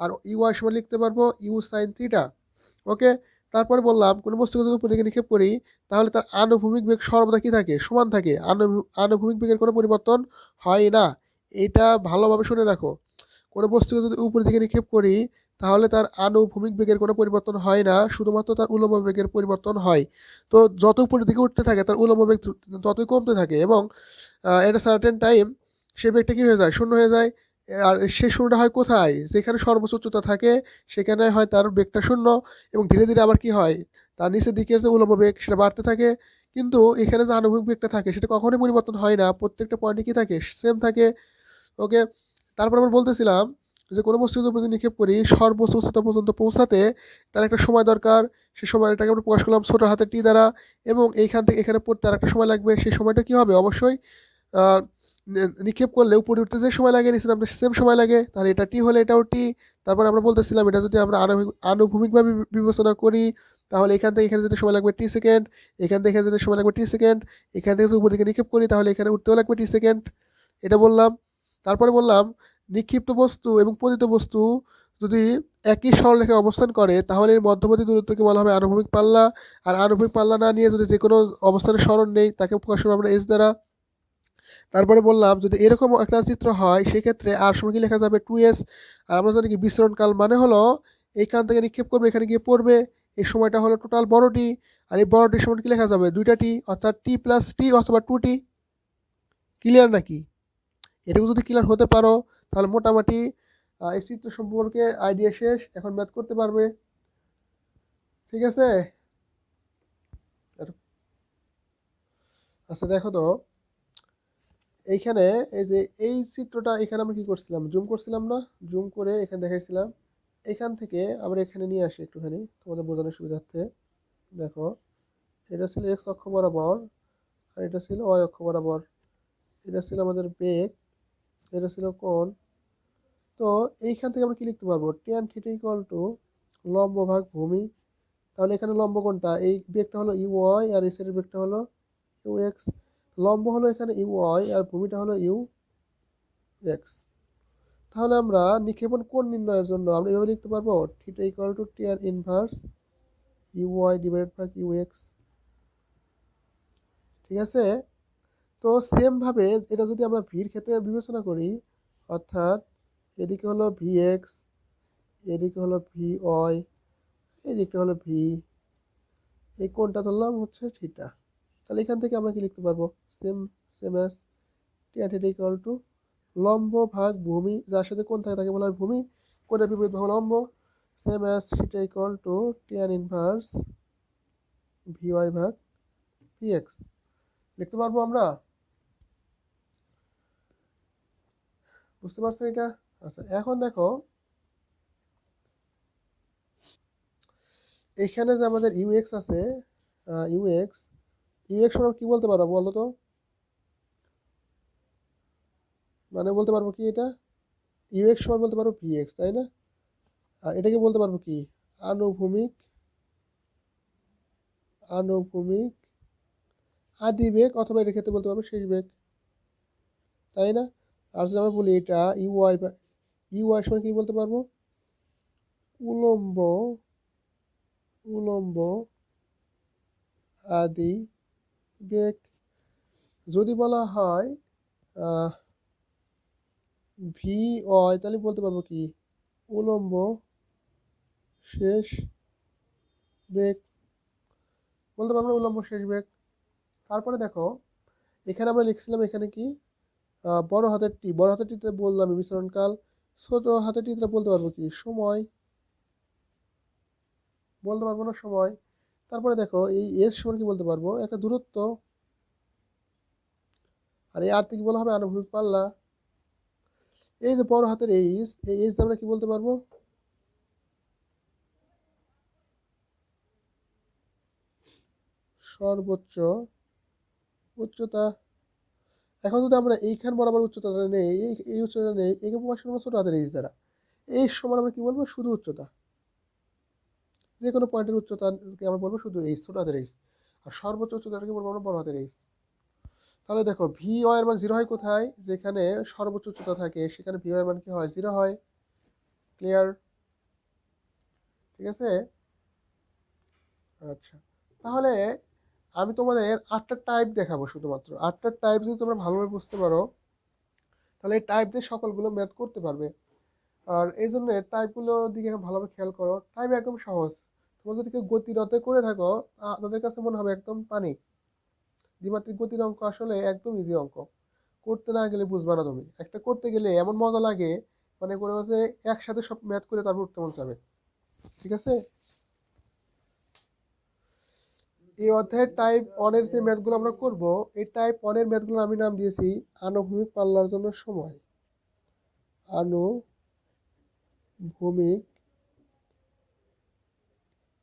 আর ইউ ওয়াই সমান লিখতে পারবো ইউ সাইন থিটা। ওকে। তারপরে বললাম কোনো বস্তুকে যদি উপর দিকে নিক্ষেপ করি তাহলে তার আনুভূমিক বেগ সর্বদা কি থাকে, সমান থাকে, আনুভূমিক বেগের কোনো পরিবর্তন হয় না। এটা ভালোভাবে শুনে রাখো। কোনো বস্তুকে যদি উপরের দিকে নিক্ষেপ করি তাহলে তার আনুভূমিক বেগের কোনো পরিবর্তন হয় না, শুধুমাত্র তার উল্লম্ব বেগের পরিবর্তন হয়। তো যত উপরের দিকে উঠতে থাকে তার উল্লম্ব বেগ ততই কমতে থাকে, এবং এট এ সার্টেন টাইম সে বেগটা কী হয়ে যায়, শূন্য হয়ে যায়। আর সে শূন্যটা হয় কোথায়, যেখানে সর্বোচ্চ উচ্চতা থাকে সেখানে হয় তার বেগটা শূন্য, এবং ধীরে ধীরে আবার কি হয়, তার নিচের দিকের যে উল্লম্ব বেগ সেটা বাড়তে থাকে। কিন্তু এখানে যে আনুভূমিক বেগটা থাকে সেটা কখনোই পরিবর্তন হয় না, প্রত্যেকটা পয়েন্টে কী থাকে, সেম থাকে। ওকে। তারপর আমরা বলতেছিলাম যে কোনো বস্তু যদি নিক্ষেপ করি সর্বোচ্চ উচ্চতা পর্যন্ত পৌঁছাতে তার একটা সময় দরকার, সেই সময়টাকে আমরা প্রকাশ করলাম ছোটো হাতের টি দ্বারা, এবং এইখান থেকে এখানে পড়তে আর একটা সময় লাগবে, সেই সময়টা কী হবে, অবশ্যই নিক্ষেপ করলে উপরে উঠতে যে সময় লাগে নিচে নামতে সেম সময় লাগে, তাহলে এটা টি হলে এটাও টি। তারপর আমরা বলতেছিলাম এটা যদি আমরা আনুভূমিকভাবে বিবেচনা করি তাহলে এখান থেকে এখানে যেতে সময় লাগবে টি সেকেন্ড, এখান থেকে এখানে যেতে সময় লাগবে টি সেকেন্ড, এখান থেকে যদি উপর দিকে নিক্ষেপ করি তাহলে এখানে উঠতেও লাগবে টি সেকেন্ড। এটা বললাম। তারপরে বললাম নিক্ষিপ্ত বস্তু এবং পতিত বস্তু যদি একই সরলরেখায় অবস্থান করে তাহলে এর মধ্যবর্তী দূরত্বকে বলা হবে আনুভূমিক পাল্লা। আর আনুভূমিক পাল্লা না নিয়ে যদি যে কোনো অবস্থানে সরণ নেই তাকে প্রকাশ করবো আমরা এস দ্বারা। তারপরে বললাম যদি এরকম একটা চিত্র হয় সেক্ষেত্রে আর সমান কি লেখা যাবে 2s। আর আমরা জানি কি বিচরণকাল মানে হলো এইখান থেকে নিক্ষেপ করবে এখানে গিয়ে পড়বে, এই সময়টা হলো টোটাল বড়টি। আর এই বড়টির সমান কি লেখা যাবে, দুইটা টি, অর্থাৎ টি প্লাস টি অথবা 2t। ক্লিয়ার নাকি? এটুকু যদি ক্লিয়ার হতে পারো তাহলে মোটামুটি এই চিত্র সম্পর্কে আইডিয়া শেষ, এখন ম্যাথ করতে পারবে। ঠিক আছে। আচ্ছা দেখো তো এইখানে এই যে এই চিত্রটা এখানে আমরা কি করছিলাম, জুম করছিলাম না, জুম করে এখানে দেখাইছিলাম। এখান থেকে আমরা এখানে নিয়ে আসি একটুখানি তোমাদের বোঝানোর সুবিধার্থে। দেখো এটা ছিল এক্স অক্ষ বরাবর, আর এটা ছিল ওয়াই অক্ষ বরাবর। এটা ছিল আমাদের বেগ, এটা ছিল কোণ। তো এইখান থেকে আমরা কি লিখতে পারবো, ট্যান থিটা ইকুয়াল টু লম্ব ভাগ ভূমি। তাহলে এখানে লম্ব কোনটা, এই বেগটা হলো ইউ ওয়াই আর এই সাইডের বেগটা হলো ইউ এক্স। লম্ব হলো এখানে ইউ ওয়াই আর ভূমিটা হলো ইউ এক্স। তাহলে আমরা নিক্ষেপণ কোণ নির্ণয়ের জন্য আমরা এভাবে লিখতে পারবো theta equal to tan inverse u y divided by u x. ঠিক আছে। তো সেমভাবে এটা যদি আমরা ভির ক্ষেত্রে বিবেচনা করি, অর্থাৎ এদিকে হলো ভি এক্স, এদিকে হলো ভি ওয়াই, এদিকে হলো ভি, এই কোণটা ধরলাম হচ্ছে থিটা। তাহলে এখান থেকে আমরা কি লিখতে পারবো, same same as tan theta equal two লম্ব ভাগ ভূমি, যার সাথে কোণ থাকে তাকে বলা হয় ভূমি, কোণের বিপরীত ভাগ লম্ব। Same as theta equal to tan inverse v y ভাগ ভি এক্স লিখতে পারবো আমরা। বুঝতে পারছো এটা? আচ্ছা এখন দেখো এখানে যে আমাদের ইউ এক্স আছে, ইউ এক্স, ইউ এক্স সমান কি বলতে পারো বলো তো, মানে বলতে পারবো কি এটা, ইউ এক্স সমান বলতে পারবো ভি এক্স, তাই না? আর এটাকে বলতে পারবো কি, আনুভূমিক, আনুভূমিক আদি বেগ, অথবা এটার ক্ষেত্রে বলতে পারবো শেষ বেগ, তাই না? আর যদি আমরা বলি এটা ইউ ওয়াই, ইউ ওয়াই সমান কি বলতে পারবো, উলম্ব, উলম্ব আদি বেগ। যদি বলা হয় ভি ওয়াই তাহলে বলতে পারবো কি, উলম্ব শেষ বেগ, বলতে পারবো উলম্ব শেষ বেগ। তারপরে দেখো এখানে আমরা লিখছিলাম এখানে কি, বড় হাতের টি, বড় হাতের টিতে বললাম বিচরণকাল, ছোট হাতের টিতে বলতে পারবো কি সময়, বলতে পারবো না সময়। তারপরে দেখো এই এস সমান কি বলতে পারবো, একটা দূরত্ব। আর এই আর থেকে বলা হবে আনুভূমিক পাল্লা। এই যে বড় হাতের এইচ, এই এইচ আমরা কি বলতে পারবো, সর্বোচ্চ উচ্চতা। এখন যদি আমরা এইখান বরাবর উচ্চতাটা নেই, এই উচ্চতা নেই, একে প্রকাশ করবো ছোট হাতের এইচ দ্বারা। এই সমান আমরা কি বলবো, শুধু উচ্চতা, যে কোনো পয়েন্টের উচ্চতাকে আমরা বলবো শুধু এইচ, ছোট হাতের এইচ। আর সর্বোচ্চ উচ্চতাটাকে বলবো আমরা বড় হাতের এইচ। তাহলে দেখো ভি ওয়াই এর মান 0 হয় কোথায়, যেখানে সর্বোচ্চ উচ্চতা থাকে সেখানে ভি ওয়াই এর মান কি হয়, 0 হয়। ক্লিয়ার? ঠিক আছে। আচ্ছা, তাহলে আমি তোমাদের 8টা টাইপ দেখাবো, শুধুমাত্র 8টা টাইপ যদি তোমরা ভালোভাবে বুঝতে পারো তাহলে এই টাইপ দিয়ে সকলগুলো ম্যাথ করতে পারবে। আর এই জন্য টাইপগুলো দিকে ভালোভাবে খেয়াল করো। টাইপ একদম সহজ। তোমরা যদি কেউ গতিরতে করে থাকো তাদের কাছে মনে হবে একদম পানি। দ্বিমাত্রিক গতির অঙ্ক আসলে একদম ইজি অঙ্ক, করতে না গেলে বুঝবা না তুমি। একটা করতে গেলে এমন মজা লাগে, মানে করে যে একসাথে সব ম্যাথ করে তারপর উঠতে মন চাবে। ঠিক আছে। এই অধ্যায়ের টাইপ ওয়ানের যে ম্যাথগুলো আমরা করব, এই টাইপ ওয়ানের ম্যাথগুলো আমি নাম দিয়েছি আনুভূমিক পাল্লার জন্য সময়। আনুভূমিক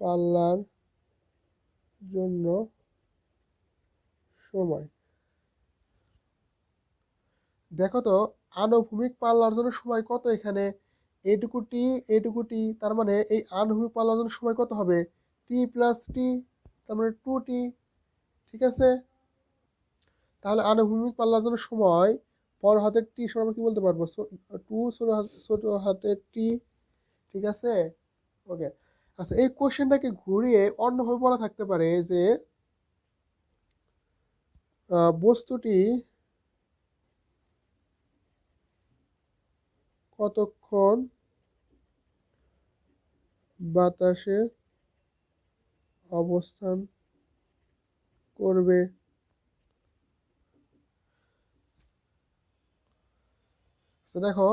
পাল্লার জন্য সময়। দেখো তো, আনুভূমিক পাল্লার জন্য সময় কত এখানে, এইটুকুটি এইটুকুটি, তার মানে এই আনুভূমিক পাল্লার জন্য সময় কত হবে, টি প্লাস টি, তার মানে 2t। ঠিক আছে। তাহলে আনুভূমিক পাল্লার জন্য সময় বড় হাতের টি সমান আমরা কি বলতে পারবো, 2 ছোট হাতের টি। ঠিক আছে। ওকে। আচ্ছা, এই কোশ্চেনটাকে ঘুরিয়ে অন্যভাবে বলা থাকতে পারে যে বস্তুটি কতক্ষণ বাতাসে অবস্থান করবে। দেখো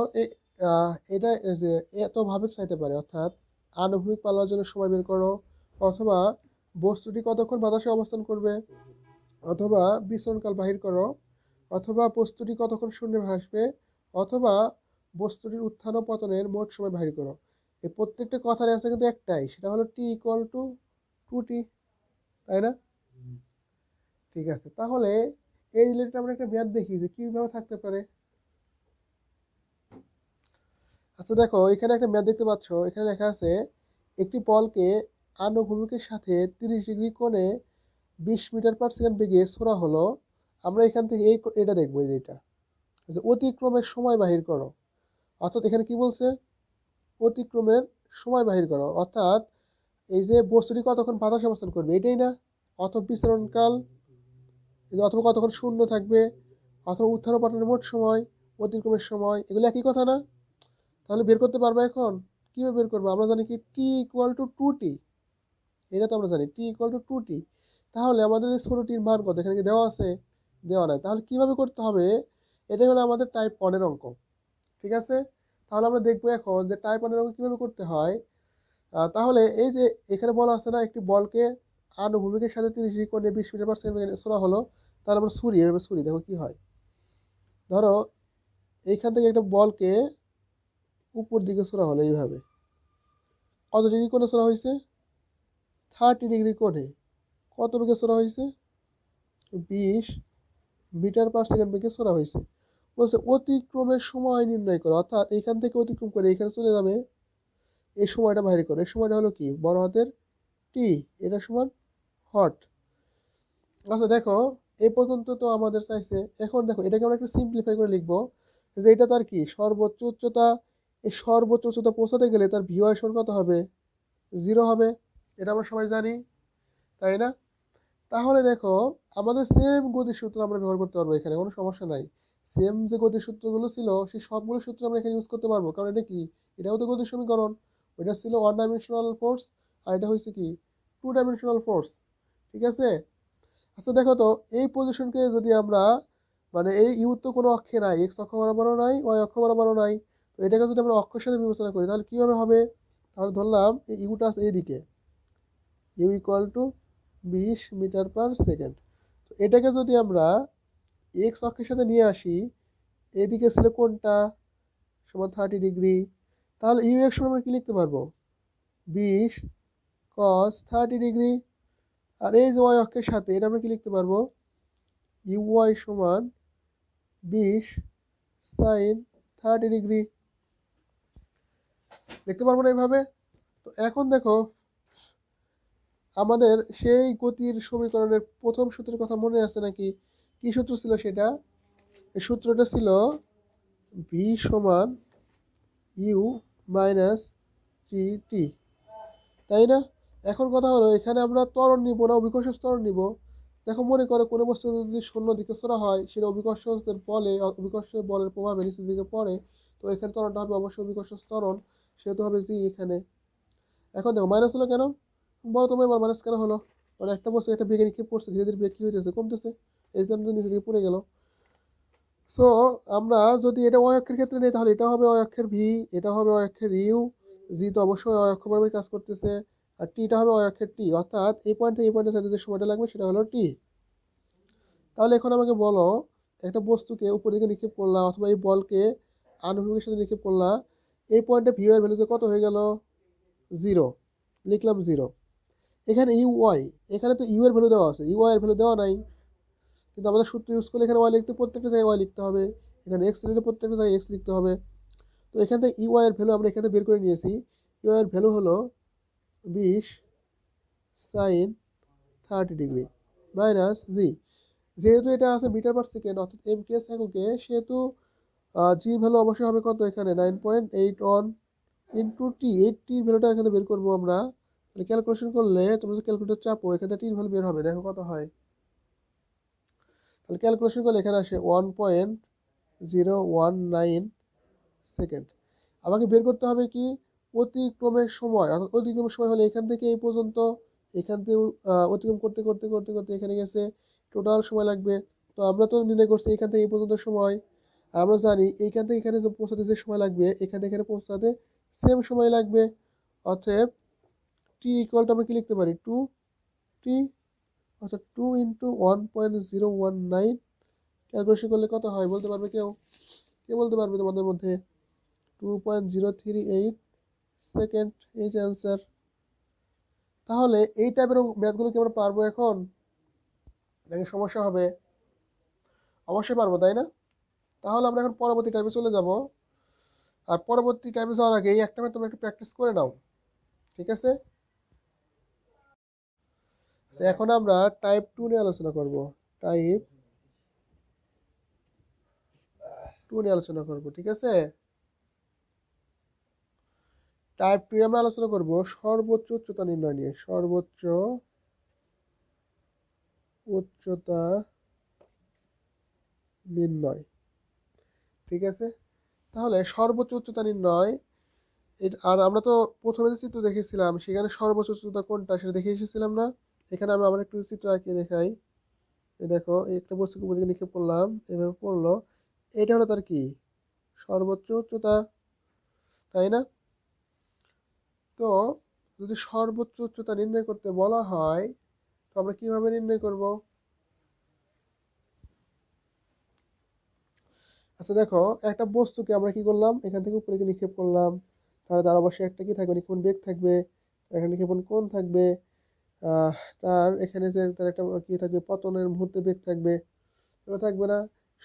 এটা যে এত ভাবে চাইতে পারে, অর্থাৎ আনুভূমিক পাল্লার জন্য সময় বের করো, অথবা বস্তুটি কতক্ষণ বাতাসে অবস্থান করবে, অথবা বিচরণকাল বাহির করো, অথবা বস্তুটি কতক্ষণ শূন্যে ভাসবে, অথবা বস্তুটির উত্থান ও পতনের মোট সময় বাহির করো। এই প্রত্যেকটা কথার অ্যান্সার কিন্তু একটাই, সেটা হলো টি ইকুয়াল টু 2t। তাই না? ঠিক আছে। তাহলে এই রিলেটেড আমরা একটা ম্যাথ দেখি যে কিভাবে থাকতে পারে। আচ্ছা দেখো, এখানে একটা ম্যাথ দেখতে পাচ্ছ, এখানে লেখা আছে একটি বলকে আনুভূমিকের সাথে 30 ডিগ্রি কোণে 20 মিটার পার সেকেন্ড বেগে ছোড়া হলো। আমরা এখান থেকে এটা দেখবো, এই যে এটা যে অতিক্রমের সময় বাহির করো। অর্থাৎ এখানে কি বলছে, অতিক্রমের সময় বাহির করো, অর্থাৎ এই যে বস্তুটি কতক্ষণ বাতাসে অবস্থান করবে এটাই না, অথবা বিচরণকাল, অথবা কতক্ষণ শূন্য থাকবে, অথবা উত্থান ও পতনের মোট সময়, অতিক্রমের সময়, এগুলো একই কথা না? তাহলে বের করতে পারবো এখন। কীভাবে বের করবো, আমরা জানি কি টি ইকুয়াল টু 2t, এটা তো আমরা জানি টি ইকুয়াল টু 2t। তাহলে আমাদের এই ছোটোটির মান কত, এখানে কি দেওয়া আছে, দেওয়া নাই। তাহলে কিভাবে করতে হবে, এটাই হলো আমাদের টাইপ 1 এর অঙ্ক। ঠিক আছে। তাহলে আমরা দেখবো এখন যে টাইপ 1 এর অঙ্ক কীভাবে করতে হয়। তাহলে এই যে এখানে বলা আছে না, একটি বলকে আনুভূমিকের সাথে 30 ডিগ্রি কোণে 20 মিটার পার সেকেন্ড ছোড়া হলো। তাহলে আমরা ছুরি, এভাবে ছুরি, দেখো কি হয়। ধরো এইখান থেকে একটা বলকে উপর দিকে ছোড়া হলো এইভাবে, কত ডিগ্রি কোণে ছোড়া হয়েছে, 30 ডিগ্রি কোণে। কত বেগে ছোড়া হয়েছে, 20 মিটার পার সেকেন্ড বেগে ছোড়া হয়েছে। বলছে অতিক্রমের সময় নির্ণয় করো, অর্থাৎ এইখান থেকে অতিক্রম করে এখানে চলে যাবে, এই সময়টা বাইরে করো। এই সময়টা হলো কি, বড় হাতের টি, এটা সমান হট। আচ্ছা দেখো, এই পর্যন্ত তো আমাদের চাইছে। এখন দেখো এটাকে আমরা একটু সিম্পলিফাই করে লিখবো যে এটা তার কি সর্বোচ্চ উচ্চতা। এই সর্বোচ্চ উচ্চতা পৌঁছাতে গেলে তার ভিওয়াই সমান কত হবে, 0 হবে। এটা আমরা সবাই জানি, তাই না? তাহলে দেখো, আমাদের সেম গতির সূত্র আমরা ব্যবহার করতে পারবো, এখানে কোনো সমস্যা নাই। সেম যে গতির সূত্রগুলো ছিল সেই সবগুলো সূত্র আমরা এখানে ইউজ করতে পারবো, কারণ এটা কি, এটাও তো গতির সমীকরণ। ওইটা ছিল 1 ডাইমেনশনাল ফোর্স, আর এটা হয়েছে কি 2 ডাইমেনশনাল ফোর্স। ঠিক আছে। আচ্ছা দেখো তো, এই পজিশনকে যদি আমরা, মানে এই ইউ তো কোনো অক্ষে নাই, এক্স অক্ষ বরাবরও নাই, ওয়াই অক্ষ বরাবরও নাই, তো এটাকে যদি আমরা অক্ষের সাথে বিবেচনা করি তাহলে কীভাবে হবে। তাহলে ধরলাম এই ইউটা আছে এইদিকে, u equal to 20 metre per second. তো এটাকে যদি আমরা এক্স অক্ষের সাথে নিয়ে আসি, এদিকে ছিল কোনটা, সমান 30 ডিগ্রি। তাহলে ইউ এক্স সমান আমরা কী লিখতে পারবো, 20 কস 30 ডিগ্রি। আর এই যে ওয়াই অক্ষের সাথে এটা আমরা কী লিখতে পারবো, ইউ ওয়াই সমান 20 sin 30 ডিগ্রি। দেখতে পারবো না এইভাবে? তো এখন দেখো আমাদের সেই গতির সমীকরণের প্রথম সূত্রের কথা মনে আছে নাকি? কি সূত্র ছিল সেটা? এই সূত্রটা ছিল ভি সমান ইউ মাইনাস জি টি, তাই না? এখন কথা হলো এখানে আমরা ত্বরণ নিব না অভিকর্ষজ ত্বরণ নিব। দেখো মনে করো কোনো বস্তু যদি শূন্য দিকে ছোড়া হয় সেটা অভিকর্ষের বলের প্রভাবে নিচের দিকে পড়ে, তো এখানে ত্বরণটা হবে অবশ্যই অভিকর্ষজ ত্বরণ, সেহেতু হবে জি এখানে। এখন দেখো মাইনাস হলো কেন? বলো তোমরা এবার মাইনাস কেন হলো? মানে একটা বস্তু একটা বেগে নিক্ষেপ করছে, ধীরে ধীরে বেগ কি হইতেছে? কমতেছে। এই জন্য নিচের দিকে পড়ে গেল। সো আমরা যদি এটা ওয়াই অক্ষের ক্ষেত্রে নিই তাহলে এটা হবে ওয়াই অক্ষের ভি, এটা হবে ওয়াই অক্ষের ইউ, জি তো অবশ্যই ওয়াই অক্ষ বরাবর কাজ করতেছে, আর টিটা হবে ওয়াই অক্ষের টি, অর্থাৎ এই পয়েন্ট থেকে এই পয়েন্টের সাথে যে সময়টা লাগবে সেটা হলো টি। তাহলে এখন আমাকে বলো একটা বস্তুকে উপর দিকে নিক্ষেপ করলা অথবা এই বলকে আনুভূমিকের সাথে নিক্ষেপ করলা, এই পয়েন্টে ভি এর ভ্যালুতে কত হয়ে গেল? 0, লিখলাম 0। এখানে ইউ ওয়াই, এখানে তো ইউ এর ভ্যালু দেওয়া আছে, ইউ ওয়াই এর ভ্যালু দেওয়া নাই, কিন্তু আমাদের সূত্র ইউজ করলে এখানে ওয়াই লিখতে প্রত্যেকটা জায়গায় ওয়াই লিখতে হবে, এখানে এক্স লিখলে প্রত্যেকটা জায়গায় এক্স লিখতে হবে। তো এখান থেকে ইউ ওয়াই এর ভ্যালু আমরা এখান থেকে বের করে নিয়েছি। ইউ ওয়াই এর ভ্যালু হলো 20 sin 30 ডিগ্রি মাইনাস জি। যেহেতু এটা আছে মিটার পার সেকেন্ড অর্থাৎ এমকেএস এককে, সেহেতু জি ভ্যালু অবশ্যই হবে কত? এখানে 9.81 ইন্টু টি। এই টির ভ্যালুটা এখানে বের করবো আমরা। তাহলে ক্যালকুলেশন করলে তোমরা যদি ক্যালকুলেটর চাপো এখানে টির ভ্যালু বের হবে, দেখো কত হয়। তাহলে ক্যালকুলেশন করলে এখানে আসে 1.019 সেকেন্ড। আমাকে বের করতে হবে কি? অতিক্রমের সময়, অর্থাৎ অতিক্রমের সময় হলে এখান থেকে এই পর্যন্ত, এখান থেকে অতিক্রম করতে করতে করতে করতে এখানে গেছে, টোটাল সময় লাগবে। তো আমরা তো নির্ণয় করছি এখান থেকে এই পর্যন্ত সময়, আর আমরা জানি এইখান থেকে এখানে যে পৌঁছাতে যে সময় লাগবে এখান থেকে এখানে পৌঁছাতে সেম সময় লাগবে। অতএব টি ইকুয়ালটা আমরা কি লিখতে পারি? 2t, অর্থাৎ 2 ইন্টু 1.019। ক্যালকুলেশন করলে কত হয় বলতে পারবে কেউ? কে বলতে পারবে তোমাদের মধ্যে? 2.038 সেকেন্ড এই যে অ্যান্সার। তাহলে এই টাইপের ম্যাথগুলো কি আমরা পারবো এখন, নাকি সমস্যা হবে? অবশ্যই পারবো, তাই না? তাহলে আমরা এখন পরবর্তী টাইপে চলে যাব। আর পরবর্তী টাইপে যাওয়ার আগে এই একটা ম্যাথ তোমরা একটু প্র্যাকটিস করে নাও, ঠিক আছে? এখন আমরা টাইপ 2 নিয়ে আলোচনা করব। টাইপ 2 নিয়ে আলোচনা করব, ঠিক আছে? টাইপ 2 আমরা আলোচনা করব সর্বোচ্চ উচ্চতা নির্ণয় নিয়ে। সর্বোচ্চ উচ্চতা নির্ণয়, ঠিক আছে? তাহলে সর্বোচ্চ উচ্চতা নির্ণয়, আর আমরা তো প্রথমে যে চিত্র দেখেছিলাম সেখানে সর্বোচ্চ উচ্চতা কোনটা সেটা দেখে এসেছিলাম না? এখানে আমি আবার একটু চিত্র আঁকিয়ে দেখাই। এই দেখো এই একটা বস্তুকে উপর দিকে নিক্ষেপ করলাম, এভাবে পড়লো, এটা হলো তার কি? সর্বোচ্চ উচ্চতা, তাই না? তো যদি সর্বোচ্চ উচ্চতা নির্ণয় করতে বলা হয় তো আমরা কিভাবে নির্ণয় করব? আচ্ছা দেখো একটা বস্তুকে আমরা কি করলাম, এখান থেকে উপরে নিক্ষেপ করলাম, তাহলে তার অবশ্যই একটা কি থাকবে? নিক্ষেপণ বেগ থাকবে, একটা নিক্ষেপণ কোণ থাকবে, আহ তার এখানে যে তার একটা কি থাকবে? পতনের মুহূর্তে বেগ থাকবে, এগুলো থাকবে না?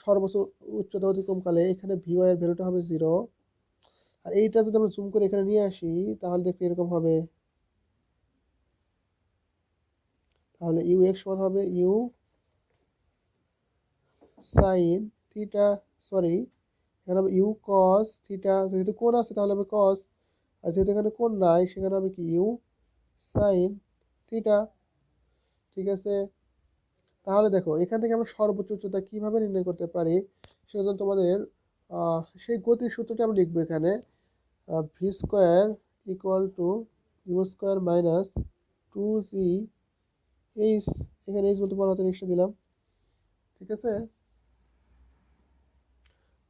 সর্বোচ্চ উচ্চতা অতিক্রমকালে এখানে ভি ওয়াই এর ভ্যালুটা হবে 0। আর এইটা যদি আমরা জুম করে এখানে নিয়ে আসি তাহলে দেখতে এরকম হবে। তাহলে ইউ এক্স সমান হবে ইউ সাইন থিটা, সরি এখানে হবে ইউ কস থিটা, যেহেতু কোণ আছে তাহলে হবে কস, আর যেহেতু এখানে কোণ নাই সেখানে হবে কি? ইউ সাইন থিটা, ঠিক আছে? তাহলে দেখো এখান থেকে আমরা সর্বোচ্চ উচ্চতা কীভাবে নির্ণয় করতে পারি সেটা জন্য তোমাদের সেই গতির সূত্রটা আমরা লিখবো এখানে। V square equal to u square minus 2জি এইচ, এখানে এইচ বলতে বড় হাতের রিক্সা দিলাম, ঠিক আছে?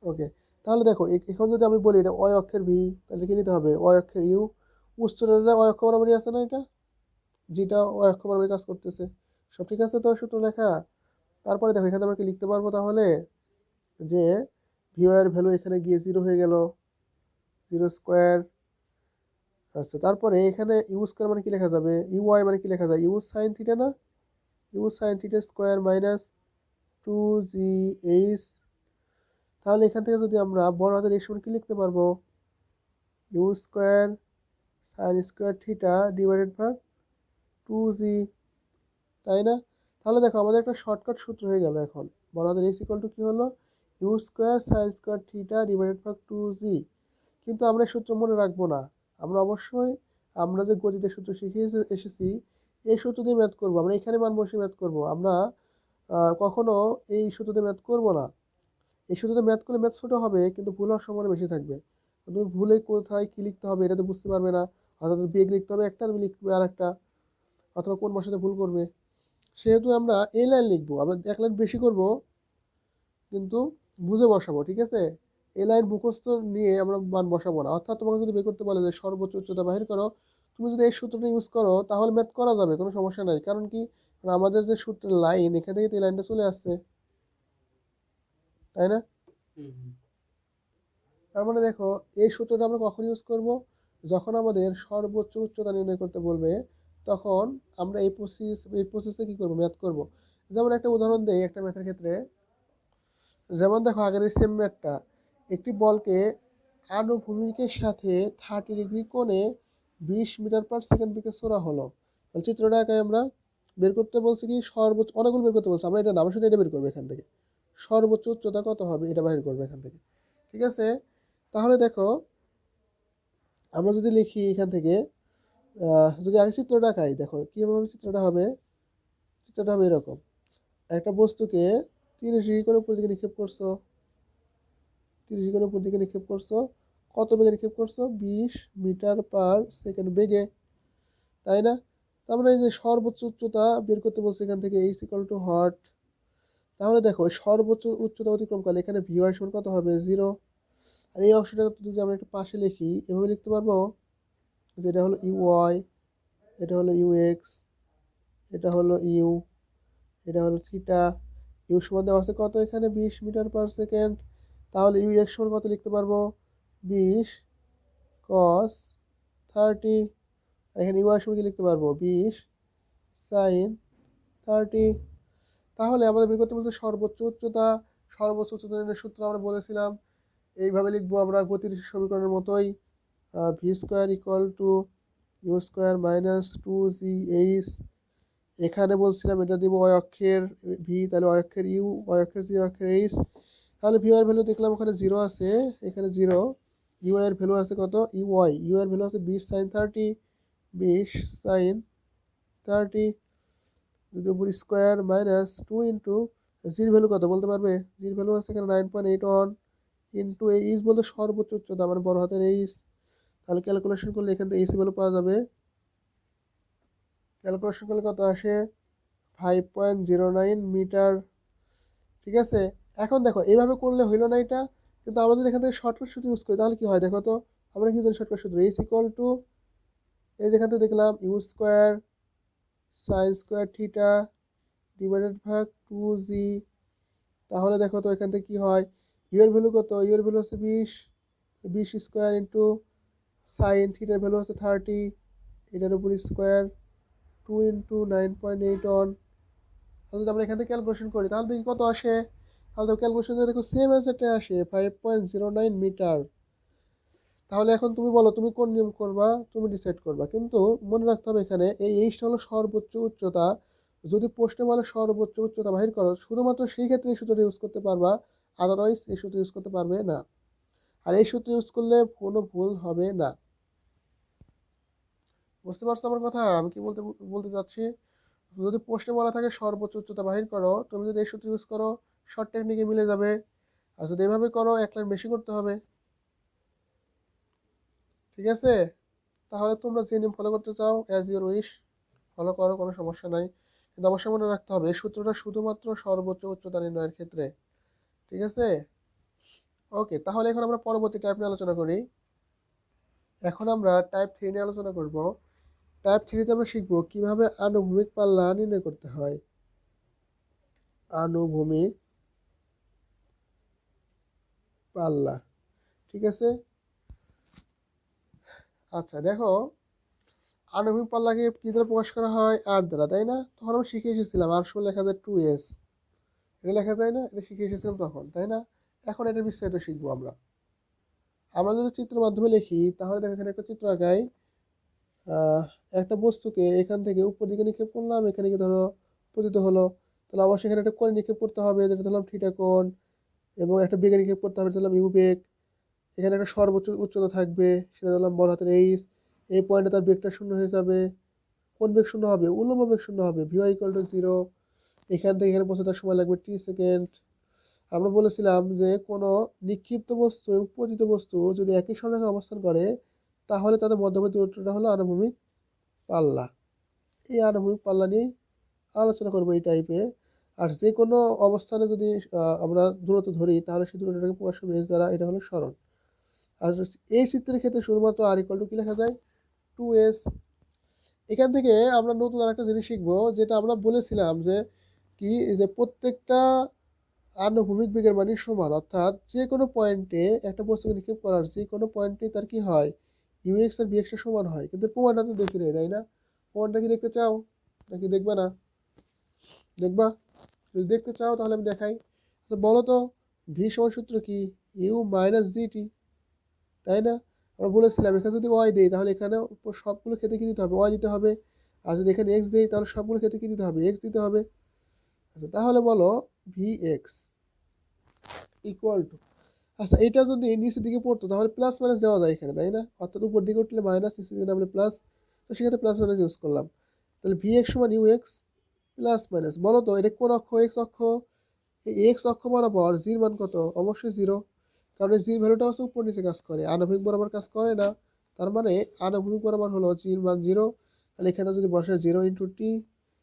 ওকে, তাহলে দেখো এখন যদি আমি বলি এটা ওয়াই অক্ষের ভি, তাহলে কি নিতে হবে? ওয়াই অক্ষের ইউ, উচ্চতাটা ওয়াই অক্ষ বরাবরই আছে না? এটা যেটা ওয়াই অক্ষ বরাবরই কাজ করতেছে, সব ঠিক আছে তো সূত্র লেখা? তারপরে দেখো এখানে আমরা কি লিখতে পারবো তাহলে? যে ভি ওয়াই এর ভ্যালু এখানে গিয়ে 0 হয়ে গেল, 0 স্কোয়ার। আচ্ছা তারপরে এখানে ইউ স্কোয়ার মানে কি লেখা যাবে? ইউ ওয়াই মানে কি লেখা যায়? ইউ সাইন থিটা না? U sine theta square minus 2জি এইচ তাহলে এখান থেকে যদি আমরা বড় হাতের এক্স সমান কি লিখতে পারবো, u square sine square theta divided by 2g, তাই না? তাহলে দেখো আমাদের একটা শর্টকাট সূত্র হয়ে গেল এখন। বড় হাতের এক্স ইকুয়াল টু কী হলো, u square sine square theta divided by 2g। কিন্তু আমরা এই সূত্র মনে রাখবো না, আমরা অবশ্যই আমরা যে গতিতে সূত্র শিখে এসেছি এই সূত্র দিয়ে ম্যাথ করবো। আমরা এখানে মান বসে ম্যাথ করবো, আমরা কখনো এই সূত্র দিয়ে ম্যাথ করবো না। এই সূত্রতে ম্যাথ করলে ম্যাথ ছোটো হবে কিন্তু ভুল হওয়ার সম্ভাবনা বেশি থাকবে। তুমি ভুলে কোথায় কী লিখতে হবে এটা তো বুঝতে পারবে না, অর্থাৎ বেগ লিখতে হবে একটা, তুমি লিখবে আর একটা, অথবা কোন বসাতে ভুল করবে। সেহেতু আমরা এই লাইন লিখবো, আমরা এক লাইন বেশি করব কিন্তু বুঝে বসাবো, ঠিক আছে? এই লাইন মুখস্থ নিয়ে আমরা মান বসাবো না। অর্থাৎ তোমাকে যদি বের করতে বলে যে সর্বোচ্চ উচ্চতা বাহির করো, তুমি যদি এই সূত্রটা ইউজ করো তাহলে ম্যাথ করা যাবে, কোনো সমস্যা নাই। কারণ কি, কারণ আমাদের যে সূত্রের লাইন এখান থেকে এই লাইনটা চলে আসছে, তাই না? তার মানে দেখো এই সূত্রটা আমরা কখন ইউজ করব, যখন আমাদের সর্বোচ্চ উচ্চতা নির্ণয় করতে বলবে, তখন আমরা এই প্রসেসে কী করবো, ম্যাথ করব। যেমন একটা উদাহরণ দেই একটা ম্যাথের ক্ষেত্রে। যেমন দেখো আগের এই সেম ম্যাথটা, একটি বলকে আনুভূমিকের সাথে 30 ডিগ্রি কোণে 20 মিটার/সেকেন্ড বেগে ছোড়া হলো। তাহলে চিত্রটা আঁকাই আমরা। বের করতে বলছি কি সর্বোচ্চ, অনেকগুলো বের করতে বলছে, আমরা এটা না, আমরা শুধু এটা বের করবো এখান থেকে। সর্বোচ্চ উচ্চতা কত হবে এটা বাহির করবো এখান থেকে, ঠিক আছে? তাহলে দেখো আমরা যদি লিখি এখান থেকে, যদি আগে চিত্রটা আঁকাই, দেখো কীভাবে চিত্রটা হবে। চিত্রটা হবে এরকম, একটা বস্তুকে 30 ডিগ্রি করে উপর দিকে নিক্ষেপ করছো, 30 ডিগ্রি উপর দিকে নিক্ষেপ করছো, কত বেগে নিক্ষেপ করছো, 20 মিটার/সেকেন্ড বেগে, তাই না? তারপরে এই যে সর্বোচ্চ উচ্চতা বের করতে বলছে এখান থেকে, এইচ ইকুয়াল টু হট। তাহলে দেখো সর্বোচ্চ উচ্চতা অতিক্রমকালে এখানে ভি ওয়াই সমান কত হবে, 0। আর এই অংশটা যদি আমরা একটু পাশে লিখি, এভাবে লিখতে পারবো যে এটা হলো ইউ ওয়াই, এটা হলো ইউ এক্স, এটা হলো ইউ, এটা হলো থিটা। ইউ সমান দেওয়া আছে কত এখানে, 20 মিটার/সেকেন্ড। তাহলে ইউ এক্স সমান কত লিখতে পারবো, 20 cos 30। এখানে ইউ আর সমান কি লিখতে পারবো, 20 sin 30। তাহলে আমাদের বের করতে বলছে সর্বোচ্চ উচ্চতা। সর্বোচ্চ উচ্চতা নির্ণয়ের সূত্র আমরা বলেছিলাম, এইভাবে লিখবো আমরা গতির সমীকরণের মতোই, v square equal to u square minus 2gh। এখানে বলছিলাম এটা দিব ওয়াই অক্ষের ভি, তাহলে ওয়াই অক্ষের ইউ, ওয়াই অক্ষের জি, ওয়াই অক্ষের এইচ। তাহলে ভি এর ভ্যালু দেখলাম ওখানে 0 আছে, এখানে 0। ইউ এর ভ্যালু আছে কত, ইউ ওয়াই, ইউ এর ভ্যালু আছে 20 sin 30, 20 sin 30, যদি উপর স্কোয়ার মাইনাস 2 ইন্টু জির ভ্যালু কত বলতে পারবে, জির ভ্যালু আছে এখানে 9.81 ইন্টু এইচ বলতে সর্বোচ্চ উচ্চতা মানে বড় হাতের এইচ। তাহলে ক্যালকুলেশন করলে এখান থেকে এইচ ভ্যালু পাওয়া যাবে। ক্যালকুলেশন করলে কত আসে, 5.09 মিটার, ঠিক আছে? এখন দেখো এইভাবে করলে হইলো না এটা, কিন্তু আমরা যদি এখান থেকে শর্টকাট সূত্র ইউজ করি তাহলে কি হয় দেখো তো। আমরা কি জানি শর্টকাট সূত্র, এইচ ইকুয়াল টু, এই যেখান থেকে দেখলাম u square sine square theta divided ভাগ 2g। তাহলে দেখো তো এখান থেকে কি হয়, ইউ এর ভ্যালু কত, ইউ এর ভ্যালু হচ্ছে 20 স্কোয়ার ইন্টু সাইন থিটার ভ্যালু হচ্ছে 30, এটার উপর স্কোয়ার 2 ইন্টু 9.81। তাহলে যদি আমরা এখান থেকে ক্যালকুলেশন করি তাহলে দেখি কত আসে। তাহলে তো ক্যালকুলেশন দেখো সেম অ্যান্সারটা আসে, 5.09 মিটার। তাহলে এখন তুমি বলো তুমি কোন নিয়ম করবা, তুমি ডিসাইড করবা। কিন্তু মনে রাখতে হবে এখানে এই এইচটা হলো সর্বোচ্চ উচ্চতা। যদি প্রশ্নে বলে সর্বোচ্চ উচ্চতা বাহির করো, শুধুমাত্র সেই ক্ষেত্রে এই সূত্রটা ইউজ করতে পারবা, আদারওয়াইজ এই সূত্র ইউজ করতে পারবে না। আর এই সূত্র ইউজ করলে কোনো ভুল হবে না। বুঝতে পারছো আমার কথা, আমি কি বলতে বলতে চাচ্ছি? যদি প্রশ্নে বলা থাকে সর্বোচ্চ উচ্চতা বাহির করো, তুমি যদি এই সূত্র ইউজ করো শর্ট টেকনিকে মিলে যাবে। আর যদি এভাবে করো এক লাইন বেশি করতে হবে, ঠিক আছে? তাহলে তোমরা যে নিয়ম ফলো করতে চাও অ্যাজ ইউর উইশ ফলো করো, কোনো সমস্যা নাই। কিন্তু অবশ্যই মনে রাখতে হবে এই সূত্রটা শুধুমাত্র সর্বোচ্চ উচ্চতা নির্ণয়ের ক্ষেত্রে, ঠিক আছে? ওকে, তাহলে এখন আমরা পরবর্তী টাইপ নিয়ে আলোচনা করি। এখন আমরা টাইপ 3 নিয়ে আলোচনা করব। টাইপ 3তে আমরা শিখবো কিভাবে আনুভূমিক পাল্লা নির্ণয় করতে হয়। আনুভূমিক পাল্লা, ঠিক আছে? আচ্ছা দেখো, আণবিক পাল্লাকে কি দ্বারা প্রকাশ করা হয়, আর দ্বারা, তাই না? তখন আমরা শিখে এসেছিলাম আর সময় লেখা যায় 2s, এটা লেখা যায় না, এটা শিখে এসেছিলাম তখন, তাই না? এখন এটা বিস্তারিত শিখবো আমরা। আমরা যদি চিত্রের মাধ্যমে লিখি তাহলে দেখো এখানে একটা চিত্র আঁকাই। একটা বস্তুকে এখান থেকে উপর দিকে নিক্ষেপ করলাম, এখানে কি ধরো পতিত হলো, তাহলে অবশ্যই এখানে একটা কোণ নিক্ষেপ করতে হবে, যেটা ধরলাম থিটা কোণ, এবং একটা বেগে নিক্ষেপ করতে হবে, ধরলাম ইউ বেগ। এখানে একটা সর্বোচ্চ উচ্চতা থাকবে, সেটা ধরলাম বড় হাতের এইচ। এই পয়েন্টে তার বেগটা শূন্য হয়ে যাবে। কোন বেগ শূন্য হবে? উল্লম্ব বেগ শূন্য হবে, ভি ওয়াই ইকুয়াল টু 0। এখান থেকে এখানে পৌঁছাতে সময় লাগবে টি সেকেন্ড। আমরা বলেছিলাম যে কোনো নিক্ষিপ্ত বস্তু এবং পতিত বস্তু যদি একই সরলরেখায় অবস্থান করে তাহলে তাদের মধ্যবর্তী দূরত্বটা হলো আনুভূমিক পাল্লা। এই আনুভূমিক পাল্লা নিয়েই আলোচনা করবো এই টাইপে। আর যে কোনো অবস্থানে যদি আমরা দূরত্ব ধরি তাহলে সেই দূরত্বটাকে প্রকাশ করবো এস দ্বারা, এটা হলো সরণ। আর এই চিত্রের ক্ষেত্রে শুধুমাত্র আর ইকুয়াল টু কি লেখা যায়? 2s। এখান থেকে আমরা নতুন আরেকটা জিনিস শিখবো, যেটা আমরা বলেছিলাম যে কি, যে প্রত্যেকটা আনুভূমিক বেগের মানে সমান, অর্থাৎ যে কোনো পয়েন্টে একটা বস্তুকে নিক্ষেপ করার যে কোনো পয়েন্টে তার কি হয়, ইউএক্স আর বিএক্স এর সমান হয়। কিন্তু প্রমাণটা তো দেখি নেই, তাই না? প্রমাণটা কি দেখতে চাও নাকি দেখবা না? দেখবা? যদি দেখতে চাও তাহলে আমি দেখাই। আচ্ছা বলো তো, ভি সমান সূত্র কি? ইউ মাইনাস জিটি, তাই না? আমরা বলেছিলাম এখানে যদি ওয়াই দেই তাহলে এখানে সবগুলো ক্ষেত্রে কি দিতে হবে? ওয়াই দিতে হবে। আর যদি এখানে এক্স দেই তাহলে সবগুলো ক্ষেত্রে কি দিতে হবে? এক্স দিতে হবে। আচ্ছা তাহলে বলো ভি এক্স ইকুয়াল টু, আচ্ছা এটা যদি নিচের দিকে পড়তো তাহলে প্লাস মাইনাস দেওয়া যায় এখানে, তাই না? অর্থাৎ উপর দিকে উঠলে মাইনাস, নিচের দিকে নামলে প্লাস, তো সেক্ষেত্রে প্লাস মাইনাস ইউজ করলাম। তাহলে ভি এক্স সমান ইউ এক্স প্লাস মাইনাস। বলো তো এটা কোন অক্ষ? এক্স অক্ষ। এই এক্স অক্ষ বরাবর জির মান কত? অবশ্যই 0, কারণ এই জির ভ্যালুটা হচ্ছে উপর নিচে কাজ করে, আনুভূমিক বরাবর কাজ করে না। তার মানে আনুভূমিক বরাবর হলো জির মান 0। তাহলে এখানে যদি বসে 0 ইন্টু টি,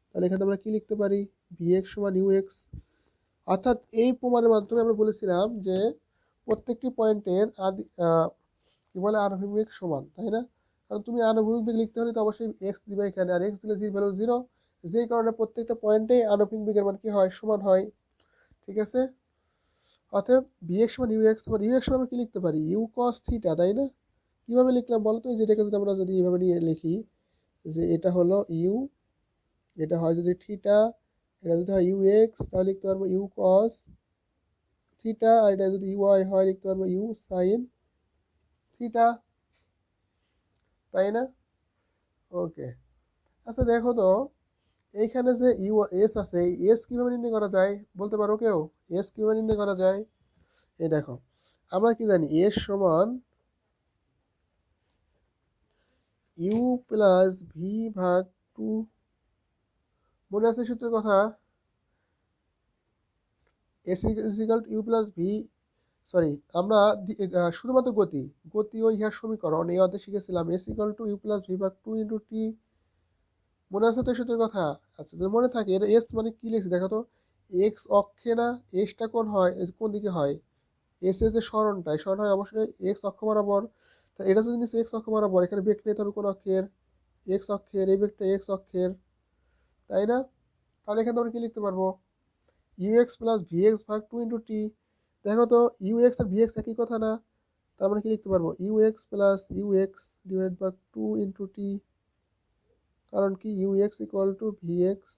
তাহলে এখানে আমরা কি লিখতে পারি? ভি এক্স সমান ইউ এক্স। অর্থাৎ এই প্রমাণের মাধ্যমে আমরা বলেছিলাম যে প্রত্যেকটি পয়েন্টের কি বলে আনুভূমিক বেগ সমান, তাই না? কারণ তুমি আনুভূমিক বেগ লিখতে হলে তো অবশ্যই এক্স দিবে এখানে, আর এক্স দিলে জির ভ্যালু 0, যেই কারণে প্রত্যেকটা পয়েন্টে আনুভূমিক বেগের মান কি হয়? সমান হয়। ঠিক আছে? অতএব বি এক্স সমান ইউ এক্স, আবার ইউ এক্স সমান আমরা কি লিখতে পারি? ইউ কস থিটা, তাই না? কিভাবে লিখলাম বলো তো? যেটাকে যদি আমরা এইভাবে নিয়ে লিখি যে এটা হলো ইউ, এটা হয় যদি থিটা, এটা যদি হয় ইউ এক্স তাহলে লিখতে পারবো ইউ কস থিটা, আর এটা যদি ইউ ওয়াই হয় লিখতে পারবো ইউ সাইন থিটা, তাই না? ওকে। আচ্ছা দেখো তো, এইখানে যে ইউ এস আছে, এস কীভাবে নির্ণয় করা যায় বলতে পারো কেউ? এস কীভাবে নির্ণয় করা যায়? এই দেখো, আমরা কি জানি এস সমান ইউ প্লাস ভি ভাগ 2। মনে আছে সূত্রের কথা? S equal to u plus v, sorry আমরা শুধুমাত্র গতি, গতি ও ইহার সমীকরণ এই অধ্যায়ে শিখেছিলাম s equal to u plus v ভাগ 2 ইন্টু টি। মনে আছে তো সূত্রের কথা? আচ্ছা যদি মনে থাকে, এটা এস মানে কি লিখছি দেখো তো, এক্স অক্ষে না, এসটা কোন হয়, কোন দিকে হয়? এস এর যে সরণটা, এই সরণ হয় অবশ্যই এক্স অক্ষ বরাবর। তা এটা যদি নিচে এক্স অক্ষ বরাবর, এখানে বেগ নিতে হবে কোন অক্ষের? এক্স অক্ষের, এই বেগটা এক্স অক্ষের, তাই না? তাহলে এখানে আমরা কি লিখতে পারবো? U x plus v x ভাগ 2 ইন্টু টি। দেখো তো ইউ এক্স আর ভি এক্স একই কথা না? তার মানে কি লিখতে পারবো? U x plus u x divide by 2 into t. কারণ কি u x equal to v x.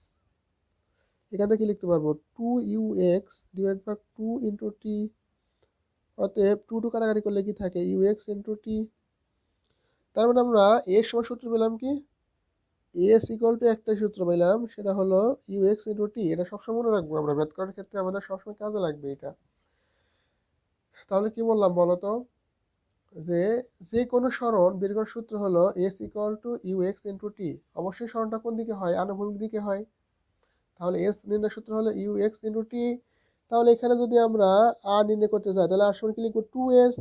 এখান থেকে কি লিখতে পারবো? 2 u x divide by 2 into t. অতএব 2 কাটাকাটি করলে কি থাকে? U x into t. তার মানে আমরা এর সময় সূত্র পেলাম কি? এস ইকুয়াল টু একটাই সূত্র পেলাম, সেটা হলো ইউ এক্স ইন্টু টি। এটা সবসময় মনে রাখবো, আমরা ম্যাথ করার ক্ষেত্রে আমাদের সবসময় কাজে লাগবে এটা। তাহলে কি বললাম বলো তো? যে যে কোনো সরণ বের করার সূত্র হলো s equal to u x into t. অবশ্যই সরণটা কোন দিকে হয়? আনুভূমিক দিকে হয়। তাহলে এস নির্ণয় সূত্র হলো ইউ এক্স ইন্টু টি। তাহলে এখানে যদি আমরা আর নির্ণয় করতে চাই তাহলে আর সমান কি লিখবো? 2s।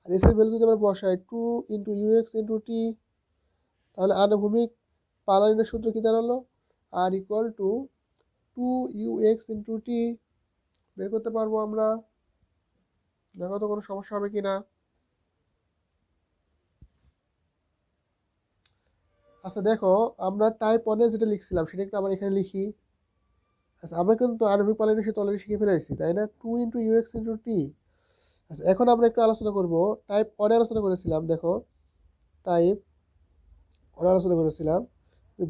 আর এস এর ভ্যালু যদি আমরা বসাই 2 into u x into t, তাহলে আনুভূমিক পালা নির্ণয় সূত্র কি দাঁড়ালো? R equal to 2 u x into t. বের করতে পারবো আমরা। দেখো তো কোনো সমস্যা হবে কি না? আচ্ছা দেখো, আমরা টাইপ 1 যেটা লিখছিলাম সেটা একটু আবার এখানে লিখি। আচ্ছা আমরা কিন্তু আণবিক পালনের সাথে অলরেডি শিখে ফেলেছি, তাই না? 2 ইন্টু ইউ এক্স ইন্টু টি। আচ্ছা এখন আমরা একটু আলোচনা করব টাইপ 1 আলোচনা করেছিলাম। দেখো টাইপ 1 আলোচনা করেছিলাম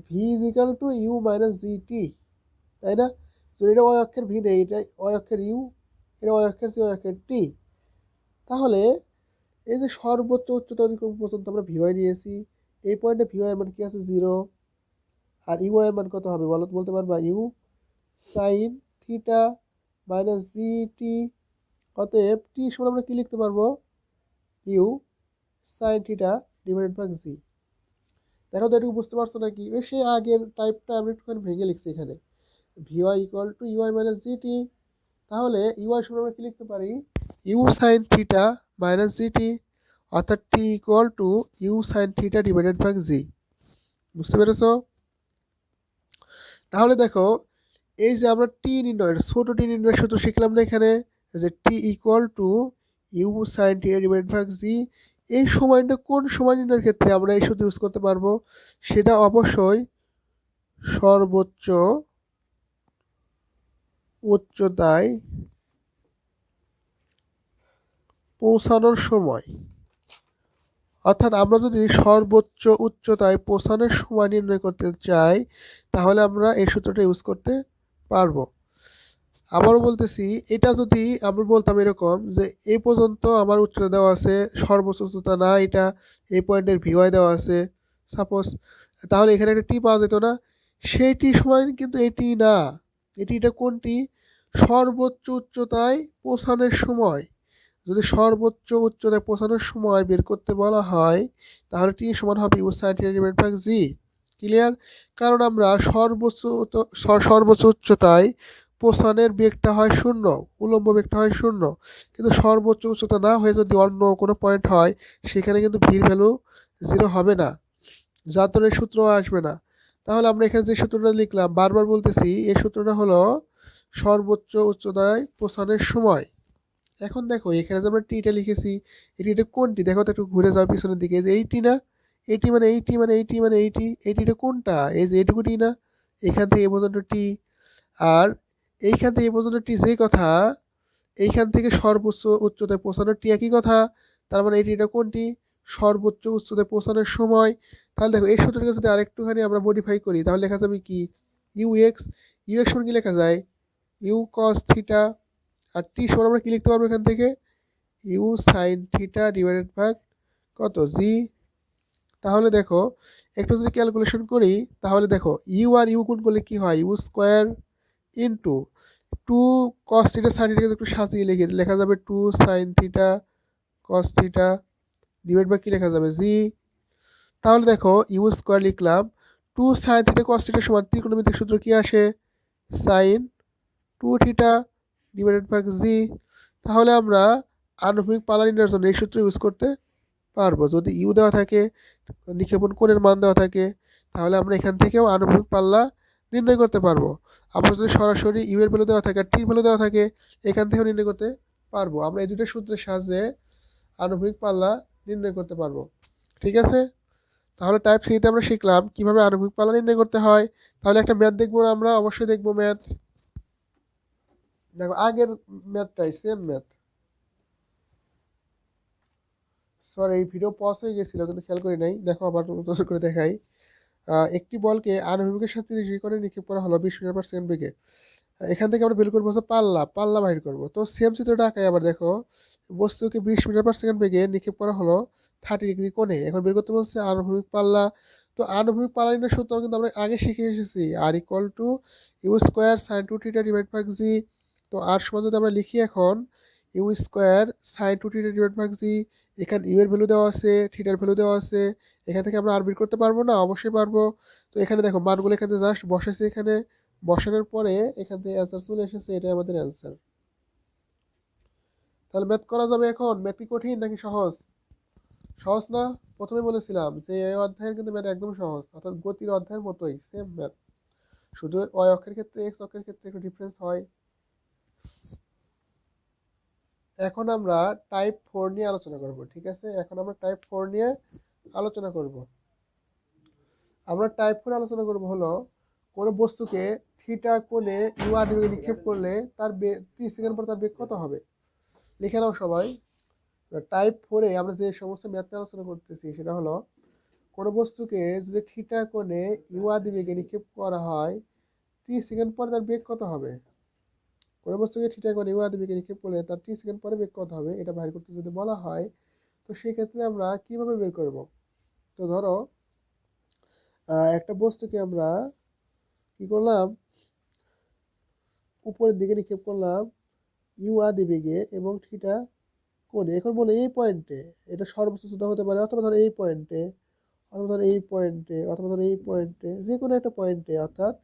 v is equal to u minus g t, তাই না? তো এটা ওই অক্ষের ভি নেই, এটা ওই অক্ষের ইউ। এটা ওয়াই অক্ষের যে ওয়াই অক্ষের টি। তাহলে এই যে সর্বোচ্চ উচ্চতা অতিক্রম পর্যন্ত আমরা ভিওয়াই নিয়েছি, এই পয়েন্টে ভিওয়াই এর মান কি আছে 0, আর ইউ এর মান কত হবে বলতে পারবা? U sine theta minus g t. অতএব টি সমান আমরা কি লিখতে পারবো? U sine theta divided by g. দেখো তো এটুকু বুঝতে পারছো নাকি? ওই সেই আগের টাইপটা আমরা একটুখানি ভেঙে লিখছি এখানে, v y equal to u y minus g t. তাহলে ইউআই সমান আমরা কি লিখতে পারি? U sine theta minus g t, অর্থাৎ t equal to u sine theta divided by g. বুঝতে পেরেছো? তাহলে দেখো, এই যে আমরা টি নির্ণয়, ছোট টি নির্ণয়ের সূত্র শিখলাম না এখানে, যে t equal to u sine theta divided by g. এই সময়টা কোন সময় নির্ণয়ের ক্ষেত্রে আমরা এই সূত্র ইউজ করতে পারবো? সেটা অবশ্যই সর্বোচ্চ উচ্চতায় পৌঁছানোর সময়। অর্থাৎ আমরা যদি সর্বোচ্চ উচ্চতায় পৌঁছানোর সময় নির্ণয় করতে চাই, তাহলে আমরা এই সূত্রটা ইউজ করতে পারবো। আবারও বলতেছি, এটা যদি আমরা বলতাম এরকম যে এই পর্যন্ত আমার উচ্চতা দেওয়া আছে, সর্বোচ্চ উচ্চতা না এটা, এই পয়েন্টের ভিওয়াই দেওয়া আছে সাপোজ, তাহলে এখানে একটা টি পাওয়া যেত না? সেই টি সময় কিন্তু এটি না, এটা কোনটি? সর্বোচ্চ উচ্চতায় পৌঁছানোর সময়। যদি সর্বোচ্চ উচ্চতায় পৌঁছানোর সময় বের করতে বলা হয়, তাহলে টি সমান হবে u sine theta divided by g. Clear? কারণ আমরা সর্বোচ্চ উচ্চতায় পৌঁছানোর বেগটা হয় 0, উলম্ব বেগটা হয় 0, কিন্তু সর্বোচ্চ উচ্চতা না হয়ে যদি অন্য কোনো পয়েন্ট হয়, সেখানে কিন্তু ভির ভ্যালু 0 হবে না, যার জন্য এই সূত্র আসবে না। তাহলে আমরা এখানে যে সূত্রটা লিখলাম, বারবার বলতেছি, এই সূত্রটা হলো সর্বোচ্চ উচ্চতায় পৌঁছানোর সময়। এখন দেখো এখানে যে আমরা টিটা লিখেছি, এটা কোনটি? দেখো তো একটু ঘুরে যাও পিছনের দিকে, যে এইটি না? এইটিটা কোনটা? এই যে এইটুকু টি না? এখান থেকে এ পর্যন্ত টি, আর এইখান থেকে এ পর্যন্ত টি যে কথা, এইখান থেকে সর্বোচ্চ উচ্চতায় পৌঁছানোর টি একই কথা। তার মানে এটা কোনটি? সর্বোচ্চ উচ্চতায় পৌঁছানোর সময়। তাহলে দেখো এই সূত্রটাকে যদি আরেকটুখানি আমরা মডিফাই করি, তাহলে লেখা যাবে কি? ইউ এক্স সমান কি লেখা যায়? You cos theta. আর টি সমান আমরা কি লিখতে পারবো এখান থেকে? U sine theta divided by কত? জি। তাহলে দেখো একটু যদি ক্যালকুলেশন করি, তাহলে দেখো ইউ আর ইউ গুণ করলে কি হয়? U square into 2 cos theta sine থিটাকে একটু সাজিয়ে লেখা যাবে 2 sine theta cos theta divide by কি লেখা যাবে? জি। তাহলে দেখো ইউ স্কোয়ার লিখলাম, 2 সাইন থিটা কস থিটা সমান ত্রিকোণমিতিক সূত্র কি আসে? সাইন 2 থিটা ডিভাইডেড বাই জি। তাহলে আমরা আনুভূমিক পালা নির্ণয়ের জন্য এই সূত্র ইউজ করতে পারবো। যদি ইউ দেওয়া থাকে, নিক্ষেপণ কোণের মান দেওয়া থাকে, তাহলে আমরা এখান থেকেও আনুভূমিক পাল্লা নির্ণয় করতে পারবো। আমরা যদি সরাসরি ইউ এর ভ্যালু দেওয়া থাকে আর টির ভ্যালু দেওয়া থাকে, এখান থেকেও নির্ণয় করতে পারবো। আমরা এই দুটো সূত্রের সাহায্যে আনুভূমিক পাল্লা নির্ণয় করতে পারবো। ঠিক আছে? তাহলে টাইপ 3 তে আমরা শিখলাম কিভাবে আনুভূমিক পাল্লা নির্ণয় করতে হয়। তাহলে একটা ম্যাথ দেখবো না? আমরা অবশ্যই দেখবো ম্যাথ। দেখো আগের ম্যাথটাই সেম ম্যাথ। সরি, এই ভিডিও পজ হয়ে গেছিল কিন্তু খেয়াল করি নাই। দেখো আবার নতুন করে দেখাই। একটি বলকে আনুভূমিকের সাথে 30 কোণে নিক্ষেপ করা হলো 20 মিটার পার সেকেন্ড বেগে। এখান থেকে আমরা বের করবো হচ্ছে পাল্লা বাহির করবো। তো সেম চিত্রটা আঁকাই আবার। দেখো বস্তুকে 20 মিটার পার সেকেন্ড বেগে নিক্ষেপ করা হলো 30 ডিগ্রি কোণে। এখন বের করতে বলছে আনুভূমিক পাল্লা। তো আনুভূমিক পাল্লা নির্ণয়ের সূত্র কিন্তু আমরা আগে শিখে এসেছি, r equal to u square sine 2 theta divide by g. তো আর সমান যদি আমরা লিখি এখন, u square sine 2 theta divide by g, এখানে ইউ এর ভ্যালু দেওয়া আছে, থিটার ভ্যালু দেওয়া আছে, এখান থেকে আমরা আর বের করতে পারবো না? অবশ্যই পারবো। তো এখানে দেখো মানগুলো এখানে জাস্ট বসাইছি, এখানে বসানোর পরে এখান থেকে অ্যান্সার চলে এসেছে, এটাই আমাদের অ্যান্সার। তাহলে ম্যাথ করা যাবে এখন? ম্যাথ কি কঠিন নাকি সহজ? সহজ না? প্রথমে বলেছিলাম যে এই অধ্যায়ের কিন্তু ম্যাথ একদম সহজ, অর্থাৎ গতির অধ্যায়ের মতোই সেম ম্যাথ, শুধু ওয়াই অক্ষের ক্ষেত্রে এক্স অক্ষের ক্ষেত্রে একটু ডিফারেন্স হয়। এখন আমরা টাইপ 4 নিয়ে আলোচনা করব। ঠিক আছে? এখন আমরা টাইপ 4 নিয়ে আলোচনা করব। আমরা টাইপ 4 আলোচনা করব হলো, কোনো বস্তুকে থিটা কোণে ইউ আদি বেগে নিক্ষেপ করলে তার 30 সেকেন্ড পর তার বেগ কত হবে? লিখে নাও সবাই। টাইপ 4-এ আমরা যে সমস্ত ম্যাথ আলোচনা করতেছি সেটা হলো, কোনো বস্তুকে যদি থিটা কোণে ইউ আদি বেগে নিক্ষেপ করা হয়, 30 সেকেন্ড পর তার বেগ কত হবে? কোনো বস্তুকে থিটা কোণে ইউ দিকে নিক্ষেপ করলে তার টি সেকেন্ড পরে বেগ কত হবে এটা বাইর করতে যদি বলা হয়, তো সেক্ষেত্রে আমরা কিভাবে বের করব? তো ধরো একটা বস্তুকে আমরা কি করলাম, উপরের দিকে নিক্ষেপ করলাম ইউ আদি বেগে এবং থিটা কোণে। এখন বলে এই পয়েন্টে, এটা সর্বোচ্চ ছোট হতে পারে, অথবা ধরো এই পয়েন্টে, অথবা ধরো এই পয়েন্টে, অথবা ধরো এই পয়েন্টে, যে কোনো একটা পয়েন্টে, অর্থাৎ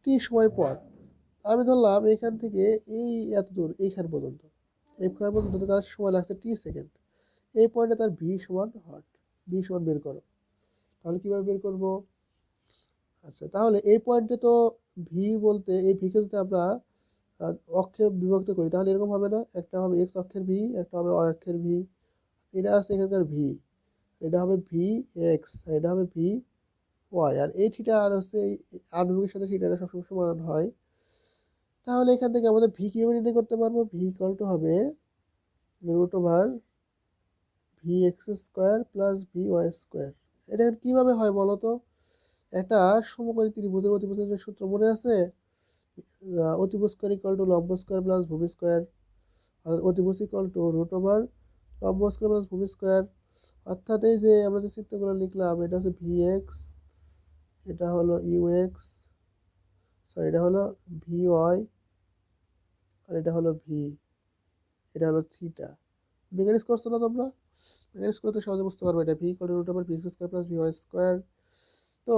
টি সময় পর আমি ধরলাম এখান থেকে এই এত দূর এইখান পর্যন্ত, এইখান পর্যন্ত তার সময় লাগছে টি সেকেন্ড। এই পয়েন্টে তার ভি সমান হট, ভি সমান বের করো। তাহলে কীভাবে বের করবো? আচ্ছা, তাহলে এই পয়েন্টে তো ভি বলতে এই ভিকে যদি আমরা অক্ষে বিভক্ত করি তাহলে এরকম হবে না, একটা হবে এক্স অক্ষের ভি, একটা হবে ওয়াই অক্ষের ভি। এটা আছে এখানকার ভি, এটা হবে ভি এক্স, এটা হবে ভি ওয়াই, আর এই থিটা আর হচ্ছে এই আণবিকের সাথে থিটাটা সবসময় সমান হয়। তাহলে এখান থেকে আমাদের ভি কিভাবে নির্ণয় করতে পারবো? ভি ইকুয়াল টু হবে root over v x square plus v y square. এটা কীভাবে হয় বলো তো? একটা সমকোণী ত্রিভুজের অতিভুজের সূত্র মনে আছে? অতিভুজ স্কোয়ার ইকুয়াল টু লম্ব স্কোয়ার প্লাস ভূমি স্কোয়ার, আর অতিভুজ ইকুয়াল টু রুট ওভার লম্ব স্কোয়ার প্লাস ভূমি স্কোয়ার। অর্থাৎ এই যে আমরা যে চিত্রগুলো লিখলাম, এটা হচ্ছে ভি এক্স, এটা হলো ইউ এক্স, সরি এটা হলো ভি ওয়াই, আর এটা হলো ভি, এটা হলো থিটা। মেকানিক্স করছো না তোমরা? মেকানিক্স করতে সহজে বুঝতে পারবে। এটা v equal to root over v x square plus v y square. তো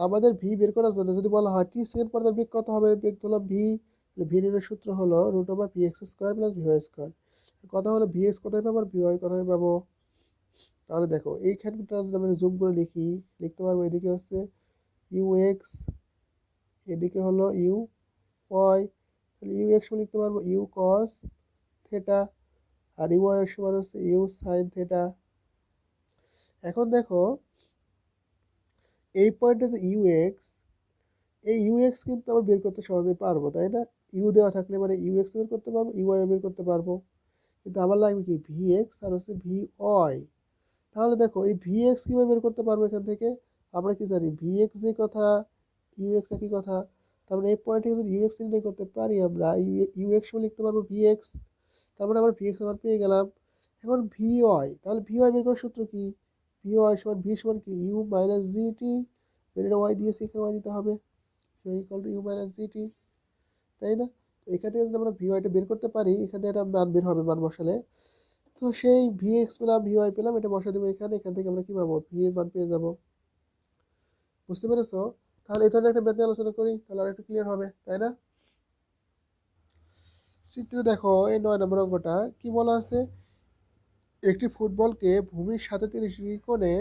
আমাদের ভি বের করার জন্য যদি বলা হয় টি সেকেন্ড পর তার বেগ কত হবে, বেগ ধরলাম ভি, ভি এর সূত্র হলো root over v x square plus v y square. কথা হলো ভি এক্স কোথায় পাবো আর ভি ওয়াই কোথায় পাবো? তাহলে দেখো এইখানটা যদি আমরা জুম করে লিখি, লিখতে পারবো এদিকে হচ্ছে ইউ এক্স, এদিকে হলো ইউ ওয়াই, তাহলে ইউ এক্স লিখতে পারবো ইউ কস থেটা, আর ইউ ওয়াই সমান হচ্ছে ইউ সাইন থেটা। এখন দেখো এই পয়েন্টে যে ইউ এক্স, এই ইউ এক্স কিন্তু আমরা বের করতে সহজেই পারবো, তাই না? ইউ দেওয়া থাকলে মানে ইউ এক্স বের করতে পারবো, ইউ ওয়াই বের করতে পারবো। কিন্তু আমার লাগবে কি ভি এক্স আর হচ্ছে ভি ওয়াই। তাহলে দেখো এই ভি এক্স কীভাবে বের করতে পারবো? এখান থেকে আমরা কি জানি ভি এক্স যে কথা, ইউ এক্স একই কথা। তার মানে এই পয়েন্টে যদি ইউ এক্স নির্ণয় করতে পারি আমরা, ইউ এক্স লিখতে পারবো ভি এক্স, তারপরে আমরা ভি এক্স আমার পেয়ে গেলাম। এখন ভি ওয়াই, তাহলে ভি ওয়াই বের করার সূত্র কি? ভি ওয়াই সমান ভি সমান কি ইউ মাইনাস জি টি, এটা ওয়াই দিয়েছি এখানে ওয়াই দিতে হবে, equal to u minus g t, তাই না? তো এখান থেকে যদি আমরা ভি ওয়াইটা বের করতে পারি, এখান থেকে একটা মান বের হবে, মান বসালে তো সেই ভি এক্স পেলাম, ভি ওয়াই পেলাম, এটা বসা দেবো এখানে। এখান থেকে আমরা কি পাবো? ভি এর মান পেয়ে যাবো। বুঝতে পেরেছো? তাহলে এই ধরনের একটা ম্যাথ আলোচনা করি, তাহলে আর একটু ক্লিয়ার হবে, তাই না? চিত্রে দেখো এই 9 নম্বর অঙ্কটা কি বলা আছে, একটি ফুটবলকে ভূমির সাথে 30 ডিগ্রি কোণে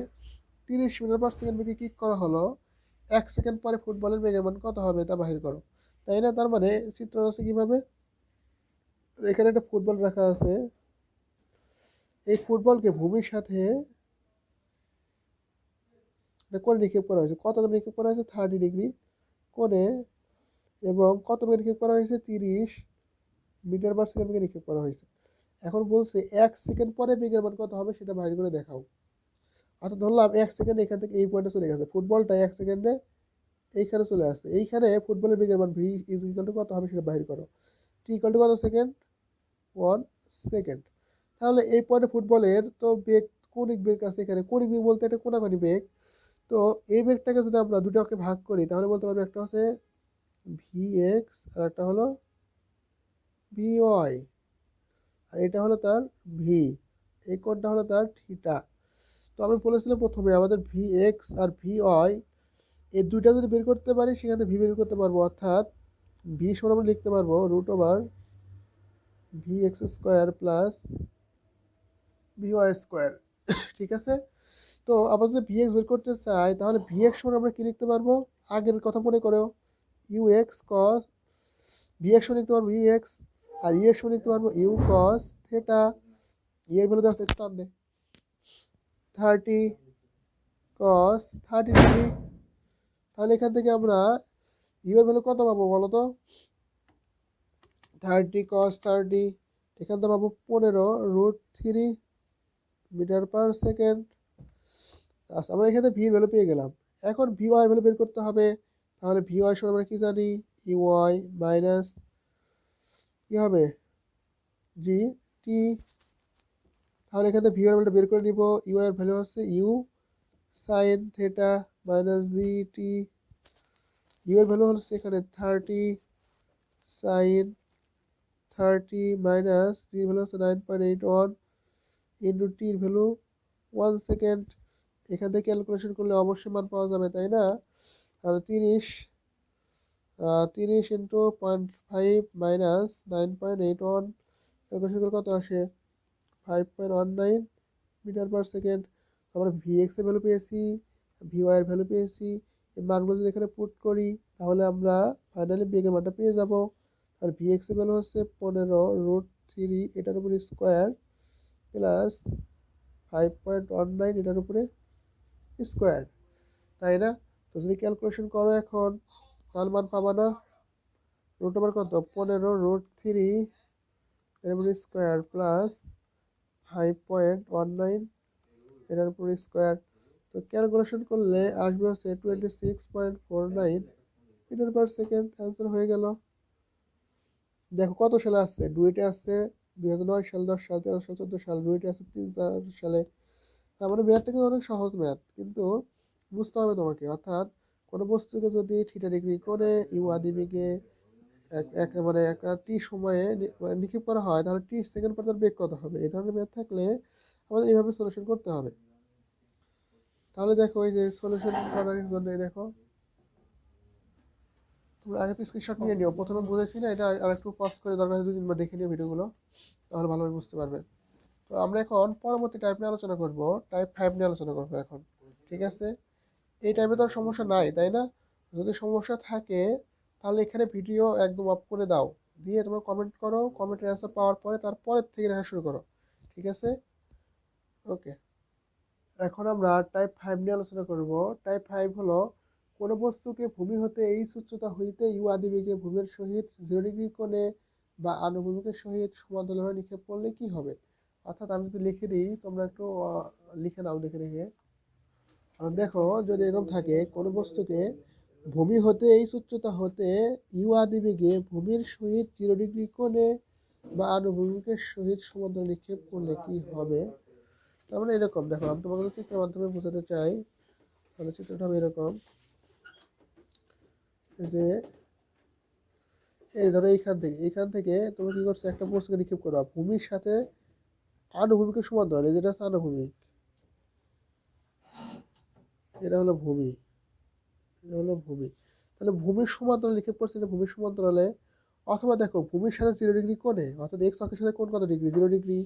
30 মিটার পার সেকেন্ড বেগে কিক করা হলো, 1 সেকেন্ড পরে ফুটবলের বেগের মান কত হবে তা বাহির করো। তাই না? তার মানে চিত্র আছে কিভাবে, এখানে একটা ফুটবল রাখা আছে, এই ফুটবলকে ভূমির সাথে কোণে নিক্ষেপ করা হয়েছে, কত কোণে নিক্ষেপ করা হয়েছে? 30 ডিগ্রি কোণে, এবং কত বেগে নিক্ষেপ করা হয়েছে? 30 মিটার পার সেকেন্ড বেগে নিক্ষেপ করা হয়েছে। এখন বলছে 1 সেকেন্ড পরে বেগের মান কত হবে সেটা বাইর করে দেখাও। অর্থাৎ ধরলাম 1 সেকেন্ডে এখান থেকে এই পয়েন্টে চলে গেছে, ফুটবলটা 1 সেকেন্ডে এইখানে চলে আসছে, এইখানে ফুটবলের বেগের মান ভি ইজ ইকুয়াল টু কত হবে সেটা বাইর করো। টি ইকুয়াল টু কত সেকেন্ড? 1 সেকেন্ড। তাহলে এই পয়েন্টে ফুটবলের তো বেগ, কৌণিক বেগ আছে এখানে, কৌণিক বেগ বলতে একটা কোণাকুণি বেগ। তো এই বেগটাকে যদি আমরা দুটোকে ভাগ করি তাহলে বলতে পারবো একটা হচ্ছে ভি এক্স আর একটা হলো ভি ওয়াই, আর এটা হলো তার ভি, এই কোণটা হলো তার থিটা। তো আমি বলেছিলাম প্রথমে আমাদের ভি এক্স আর ভি ওয়াই এই দুইটা যদি বের করতে পারি সেখানে ভি বের করতে পারবো, অর্থাৎ ভি সমান আমরা লিখতে পারবো root over v x square plus v y square. ঠিক আছে? তো আমরা যদি ভি এক্স বের করতে চাই তাহলে ভি এক্স সমান আমরা কী লিখতে পারবো? আগের কথা মনে করো, u x cos, v x সমান লিখতে পারবো ইউ এক্স, আর ইউ এক্স সমান লিখতে পারবো ইউ কস থেটা, এর ভ্যালু দেওয়া আছে টান দে 30 কস 30 ডিগ্রি। তাহলে এখান থেকে আমরা ইউ এর ভ্যালু কত পাবো বলো তো? 30 cos 30, এখান থেকে পাবো 15 রুট 3 মিটার পার সেকেন্ড। আচ্ছা, আমরা এখানে ভি এর ভ্যালু পেয়ে গেলাম। এখন ভি ওয়াই এর ভ্যালু বের করতে হবে। তাহলে ভি ওয়াই সমান আমরা কি জানি? ইউ ওয়াই মাইনাস কি হবে জি টি। তাহলে এখানে ভি এর ভ্যালুটা বের করে নিব। ইউ এর ভ্যালু হচ্ছে u sine theta minus g t. U এর ভ্যালু হচ্ছে এখানে 30 সাইন 30 মাইনাস জি এর ভ্যালু হচ্ছে 9.81 ইন্টু টির ভ্যালু 1 সেকেন্ড। এখান থেকে ক্যালকুলেশন করলে অবশ্যই মান পাওয়া যাবে, তাই না? আর 30 ইন্টু 0.5 মাইনাস 9.81 ক্যালকুলেশন করলে কত আসে 5.19 মিটার পার সেকেন্ড। আমরা ভিএক্স এর ভ্যালু পেয়েছি, ভিওয়াই এর ভ্যালু পেয়েছি। এই মানগুলো যদি এখানে পুট করি তাহলে আমরা ফাইনালি বেগের মানটা পেয়ে যাব। তাহলে ভিএক্স এর ভ্যালু হচ্ছে 15√3 এটার উপরে স্কোয়ার প্লাস 5.19 এটার উপরে স্কোয়ার, তাই না? তো যদি ক্যালকুলেশন করো এখন তাহলে মান পাবা না। রুট ওভার কত 15√3 এর উপরে স্কোয়ার প্লাস 5.19 এটার উপরে স্কোয়ার। তো ক্যালকুলেশন করলে আসবে হচ্ছে 26.49 মিটার পার সেকেন্ড। অ্যান্সার হয়ে গেল। দেখো কত সালে আসছে, ডুয়েটে আসছে 2009 সাল, 10 সাল, 13 সাল, 14 সাল, ডুয়েটে আসছে 3-4 সালে। তার মানে ম্যাথ থেকে অনেক সহজ ম্যাথ, কিন্তু বুঝতে হবে তোমাকে। অর্থাৎ কোনো বস্তুকে যদি থিটা ডিগ্রি করে ইউ আদি বেগে মানে একটা টি সময়ে মানে নিক্ষেপ করা হয় তাহলে টি সেকেন্ড পর তার বেগ কত হবে। এই ধরনের ম্যাথ থাকলে আমাদের এইভাবে সলিউশন করতে হবে। তাহলে দেখো এই যে সলিউশন করার জন্য দেখো তোমরা আগে তো স্ক্রিনশট নিয়ে নিও। প্রথমে বুঝেছি না, এটা আর একটু পজ করে দরকার হয় 2-3 বার দেখে নিও ভিডিওগুলো, তাহলে ভালোভাবে বুঝতে পারবে। তো আমরা এখন পরবর্তী টাইপ নিয়ে আলোচনা করব, টাইপ 5 নিয়ে আলোচনা করবো এখন। ঠিক আছে, এই টাইপে তো আর সমস্যা নাই, তাই না? যদি সমস্যা থাকে তাহলে এখানে ভিডিও একদম অফ করে দাও, দিয়ে তোমরা কমেন্ট করো। কমেন্টের অ্যান্সার পাওয়ার পরে তারপরের থেকে দেখা শুরু করো। ঠিক আছে, ওকে। এখন আমরা টাইপ 5 নিয়ে আলোচনা করব। টাইপ 5 হলো কোনো বস্তুকে ভূমি হতে এইচ উচ্চতা হইতে ইউ আদি বেগে ভূমির সহিত 0 ডিগ্রি কোণে বা আনুভূমিকের সহিত সমান্তরালভাবে নিক্ষেপ করলে কি হবে। অর্থাৎ আমি যদি লিখে দিই, তোমরা একটু লিখে নাও দেখে দেখে। দেখো যদি এরকম থাকে কোনো বস্তুকে ভূমি হতে এইচ উচ্চতা হতে ইউ আদি বেগে ভূমির সহিত 0 ডিগ্রি কোণে বা আনুভূমিকের সহিত সমান্তরাল নিক্ষেপ করলে কি হবে। তার মানে এরকম, দেখো আমি তোমাকে চিত্রের মাধ্যমে বোঝাতে চাই। তাহলে চিত্রটা হবে এরকম যে এই ধরো এইখান থেকে তুমি কি করছো, একটা বস্তুকে নিক্ষেপ করবা ভূমির সাথে আনুভূমিকের সমান্তরাল। যেটা হচ্ছে আনুভূমিক, এটা হলো ভূমি, এটা হলো ভূমি। তাহলে ভূমির সমান্তরালে নিক্ষেপ করছে, এটা ভূমির সমান্তরালে। অথবা দেখো ভূমির সাথে 0 ডিগ্রি কোণে, অর্থাৎ এক্স অক্ষের সাথে কোণ কত ডিগ্রি, 0 ডিগ্রি।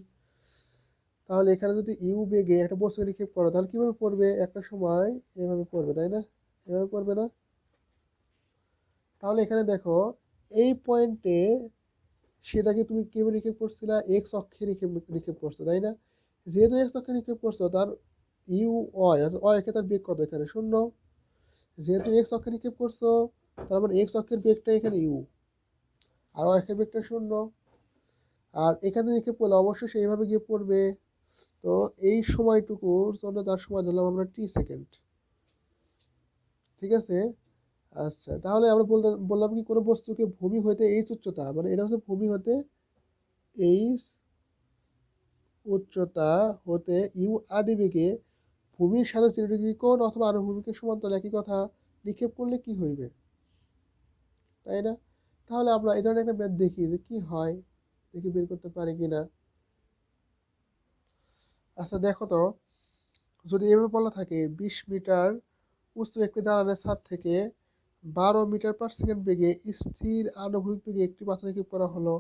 তাহলে এখানে যদি ইউ বেগে একটা বস্তুকে নিক্ষেপ করো তাহলে কিভাবে পড়বে, একটা সময় এভাবে পড়বে, তাই না? এভাবে পড়বে না? তাহলে এখানে দেখো এই পয়েন্টে সেটাকে তুমি কিভাবে নিক্ষেপ করছিলা, এক্স অক্ষে নিক্ষেপ করছো, তাই না? যেহেতু এক্স অক্ষে নিক্ষেপ করছো তার ইউ অয় অয় একে তার বেগ কত, এখানে 0। যেহেতু এক্স অক্ষে নিক্ষেপ করছো তার মানে এক্স অক্ষের বেগটা এখানে ইউ, আর অয় অক্ষের বেগটা 0। আর এখানে নিক্ষেপ করলে অবশ্যই সেইভাবে গিয়ে পড়বে। তো এই সময়টুকুর জন্য তার সময় ধরলাম আমরা টি সেকেন্ড। ঠিক আছে, আচ্ছা। তাহলে আমরা বললাম কি কোনো বস্তুকে ভূমি হতে এইচ উচ্চতা, মানে এটা হচ্ছে ভূমি হতে এইচ উচ্চতা হতে ইউ আদি বেগে ভূমির সাথে 0 ডিগ্রি কোণ অথবা আনুভূমিকের সমান্তরাল, একই কথা, নিক্ষেপ করলে কি হইবে, তাই না? তাহলে আমরা এই ধরনের একটা ম্যাথ দেখি যে কি হয়, দেখি বের করতে পারি কিনা। আচ্ছা দেখো তো, যদি এভাবে বলা থাকে 20 মিটার উচ্চ একটি দালানের ছাদ থেকে 12 মিটার পার সেকেন্ড বেগে স্থির আনুভূমিক বেগে একটি পাথর নিক্ষেপ করা হলো।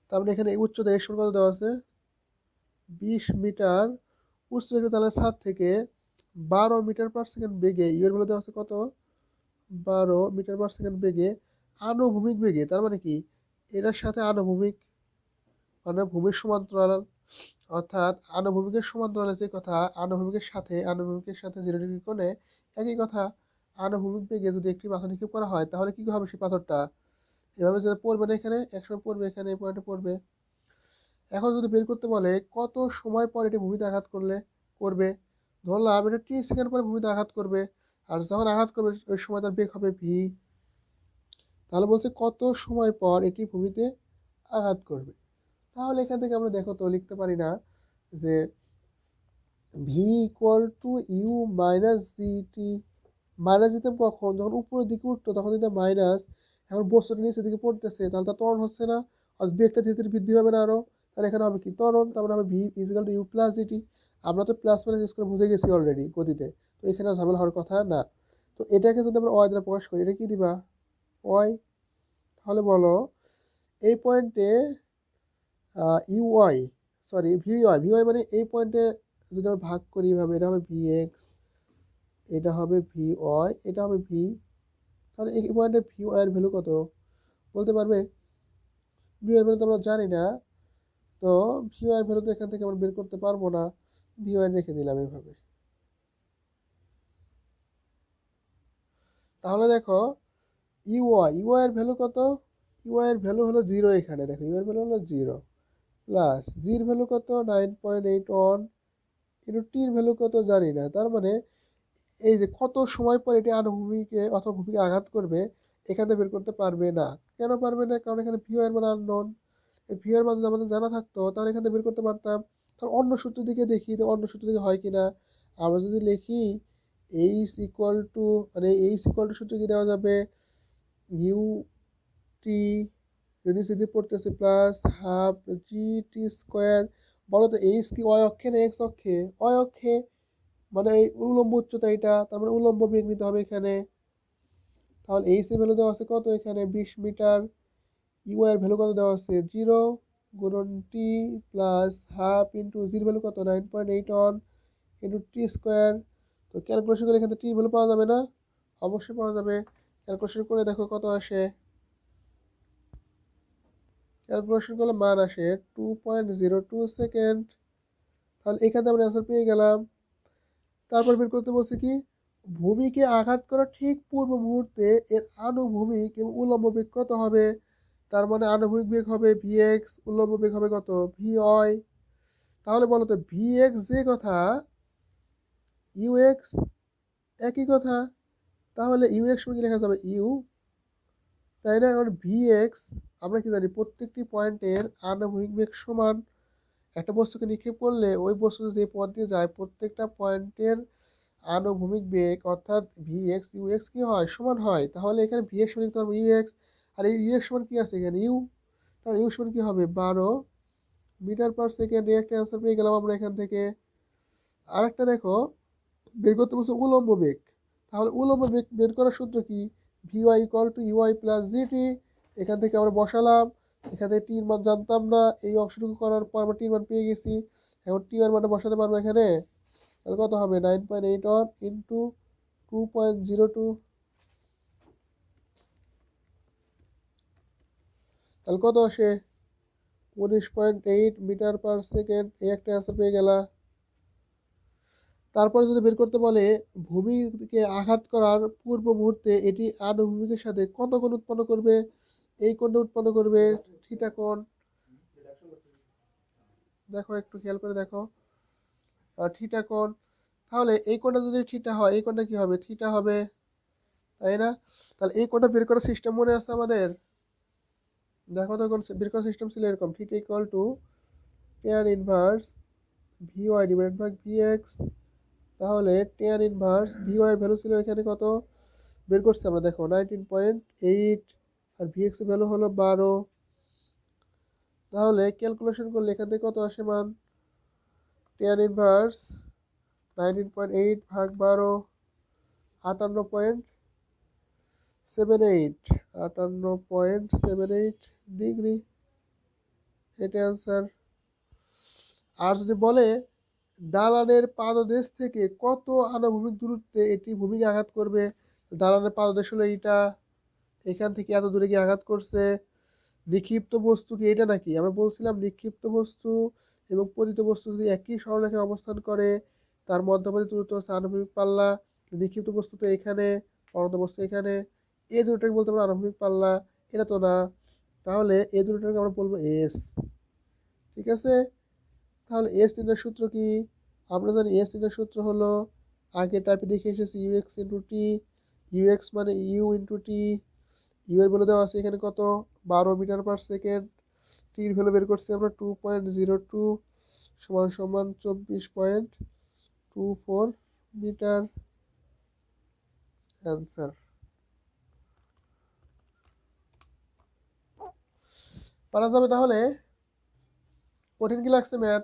তার মানে এখানে উচ্চতা এর সমান কত দেওয়া আছে, 20 মিটার উচ্চ একটি দালানের ছাদ থেকে 12 মিটার পার সেকেন্ড বেগে, ইউ এর ভ্যালু দেওয়া আছে কত, 12 মিটার পার সেকেন্ড বেগে আনুভূমিক বেগে। তার মানে কি এটার সাথে আনুভূমিক মানে ভূমির সমান্তরাল, অর্থাৎ আনুভূমিকের সমান্তরালে যে কথা, আনুভূমিকের সাথে 0 ডিগ্রি কোণে, একই কথা। আনুভূমিক বেগে যদি একটি পাথর নিক্ষেপ করা হয় তাহলে কি হবে, সেই পাথরটা এভাবে যে পড়বে না, এখানে একসময় পড়বে, এখানে এই পয়েন্টে পড়বে। এখন যদি বের করতে বলে কত সময় পর এটি ভূমিতে আঘাত করবে, ধরলাম এটা টি সেকেন্ড পরে ভূমিতে আঘাত করবে। আর যখন আঘাত করবে ওই সময় তার বেগ হবে ভি। তাহলে বলছে কত সময় পর এটি ভূমিতে আঘাত করবে। তাহলে এখান থেকে আমরা দেখো তো লিখতে পারি না যে v equal to u minus gt. Minus দিতাম কখন, যখন উপরের দিকে উঠতো তখন দিতাম মাইনাস। এখন বস্তুটা নিচের দিকে পড়তেছে, তাহলে তার ত্বরণ হচ্ছে না, আর বেগটা ধীরে ধীরে বৃদ্ধি পাবে না আরো। তাহলে এখানে হবে কি ত্বরণ, তারপরে হবে v equal to u plus gt. আমরা তো প্লাস মাইনাস ইউজ করে বুঝে গেছি অলরেডি গতিতে, তো এখানে আর ঝামেলা হওয়ার কথা না। তো এটাকে যদি আমরা ওয়াই দ্বারা প্রকাশ করি, এটা কি দিবা ওয়াই। তাহলে বলো এই পয়েন্টে ইউআই, সরি ভিওয়াই, ভিওয়াই মানে এই পয়েন্টে যদি আমরা ভাগ করি এভাবে, এটা হবে ভি এক্স, এটা হবে ভি ওয়াই, এটা হবে ভি। তাহলে এই পয়েন্টে ভি ওয়াই এর ভ্যালু কত বলতে পারবে? ভি ওয়াই এর ভ্যালু তো আমরা জানি না, তো ভি ওয়াই এর ভ্যালু তো এখান থেকে আমরা বের করতে পারবো না। ভি ওয়াই রেখে দিলাম এভাবে। তাহলে দেখো ইউআই, ইউআই এর ভ্যালু কত? ইউআই এর ভ্যালু হলো জিরো। এখানে দেখো ইউআই এর ভ্যালু হলো জিরো, প্লাস জির ভ্যালু কত 9.81, কিন্তু টির ভ্যালু কত জানি না। তার মানে এই যে কত সময় পর এটি আনুভূমিকে অথবা ভূমিকে আঘাত করবে এখানে বের করতে পারবে না। কেন পারবে না? কারণ এখানে ভি এর মান আননোন। এই ভি এর মান যদি আমাদের জানা থাকতো তাহলে এখানে বের করতে পারতাম। তাহলে অন্য সূত্র দিকে দেখি, তো অন্য সূত্র দিকে হয় কিনা। আমরা যদি লিখি এইচ ইকুয়াল টু, মানে এইচ ইকুয়াল টু সূত্র কি দেওয়া যাবে, ইউ টি নিচে দিয়ে পড়তেছে প্লাস হাফ জি টি স্কোয়ার। বলো তো এইচ কি ওয়াই অক্ষে না এক্স অক্ষে? ওয়াই অক্ষে, মানে এই উল্লম্ব উচ্চতা এটা, তার মানে উল্লম্ব বেগ নিতে হবে এখানে। তাহলে এইচ এর ভ্যালু দেওয়া আছে কত এখানে 20 মিটার, ইউ এর ভ্যালু কত দেওয়া আছে 0 গুণন টি প্লাস হাফ ইন্টু জির ভ্যালু কত 9.81 ইন্টু টি স্কোয়ার। তো ক্যালকুলেশন করলে এখানে টির ভ্যালু পাওয়া যাবে না? অবশ্যই পাওয়া যাবে। ক্যালকুলেশন করে দেখো কত আসে। ক্যালকুলেশন করলে মান আসে 2.02 সেকেন্ড। তাহলে এখানে আমরা অ্যান্সার পেয়ে গেলাম। তারপর বের করতে বলছি কি, ভূমিকে আঘাত করার ঠিক পূর্ব মুহূর্তে এর আনুভূমিক এবং উল্লম্ব বেগ কত হবে। তার মানে আনুভূমিক বেগ হবে ভি এক্স, উল্লম্ব বেগ হবে কত ভি ওয়াই। তাহলে বলো তো ভি এক্স যে কথা, ইউ এক্স একই কথা। তাহলে ইউ এক্স কি লেখা যাবে ইউ, তাই না? কারণ ভি এক্স আমরা কি জানি প্রত্যেকটি পয়েন্টের আনুভূমিক বেগ সমান। একটা বস্তুকে নিক্ষেপ করলে ওই বস্তু যে পথ দিয়ে যায় প্রত্যেকটা পয়েন্টের আনুভূমিক বেগ অর্থাৎ ভি এক্স ইউ এক্স কি হয় সমান হয়। তাহলে এখানে ভি এক্স সমান লিখতে পারবো ইউ এক্স, আর এই ইউ এক্স সমান কি আছে এখানে ইউ। তাহলে ইউ সমান কি হবে 12 মিটার পার সেকেন্ড। এই একটা অ্যান্সার পেয়ে গেলাম আমরা এখান থেকে। আরেকটা দেখো বের করতে বলছে উলম্ব বেগ। তাহলে উলম্ব বেগ বের করার সূত্র কি, v y equal to u y plus gt. এখান থেকে আমরা বসালাম, এখান থেকে টির মান জানতাম না, এই অংশটুকু করার পর আমরা টির মান পেয়ে গেছি। এখন টি এর মানটা বসাতে পারবো এখানে। তাহলে কত হবে 9.81 ইন্টু 2.02, তাহলে কত আসে 19.8 মিটার পার সেকেন্ড। এই একটা অ্যান্সার পেয়ে গেলা। তারপরে যদি বের করতে বলে ভূমিকে আঘাত করার পূর্ব মুহূর্তে এটি আনুভূমিকের সাথে কত কোণ উৎপন্ন করবে, এই কোণটা উৎপন্ন করবে থিটা কোণ। দেখো একটু খেয়াল করে দেখো থিটা কোণ। তাহলে এই কোণটা যদি থিটা হয় এই কোণটা কি হবে থিটা হবে, তাই না? তাহলে এই কোণটা বের করার সিস্টেম মনে আছে আমাদের? দেখো তো কোন বের করার সিস্টেম ছিল এরকম, theta equal to tan inverse v y divided by v x. তাহলে tan ইনভার্স ভি ওয়াই এর ভ্যালু ছিল এখানে কত বের করছি আমরা, দেখো 19.8, আর ভি এক্স এর ভ্যালু হলো 12। তাহলে ক্যালকুলেশন করলে এখান থেকে কত আসে মান, tan ইনভার্স 19.8 ভাগ 12, 58.78, 58.78 ডিগ্রি। এটা অ্যান্সার। আর যদি বলে দালানের পাদদেশ থেকে কত আনুভূমিক দূরত্বে এটি ভূমিকে আঘাত করবে, দালানের পাদদেশ হলো এইটা, এখান থেকে এত দূরে গিয়ে আঘাত করছে। নিক্ষিপ্ত বস্তু কি এটা নাকি? আমরা বলছিলাম নিক্ষিপ্ত বস্তু এবং পতিত বস্তু যদি একই সরলরেখায় অবস্থান করে তার মধ্যবর্তী দূরত্ব হচ্ছে আনুভূমিক পাল্লা। নিক্ষিপ্ত বস্তু তো এখানে, পরন্ত বস্তু এখানে, এই দুটোটাকে বলতে পারবো আনুভূমিক পাল্লা, এটা তো না। তাহলে এই দুটোটাকে আমরা বলবো এস। ঠিক আছে? তাহলে এস নির্ণয়ের সূত্র কি? আমরা জানি এস নির্ণয়ের সূত্র হলো, আগে টাইপে দেখে এসেছি u x into t. U x মানে ইউ ইন্টু টি। ইউ এর বলে দেওয়া আছে এখানে কত 12 মিটার পার সেকেন্ড। টির ভ্যালু বের করছি আমরা 2.02 সমান সমান 24.24 মিটার। অ্যান্সার। পারা যাবে তাহলে? কঠিন কি লাগছে ম্যাথ?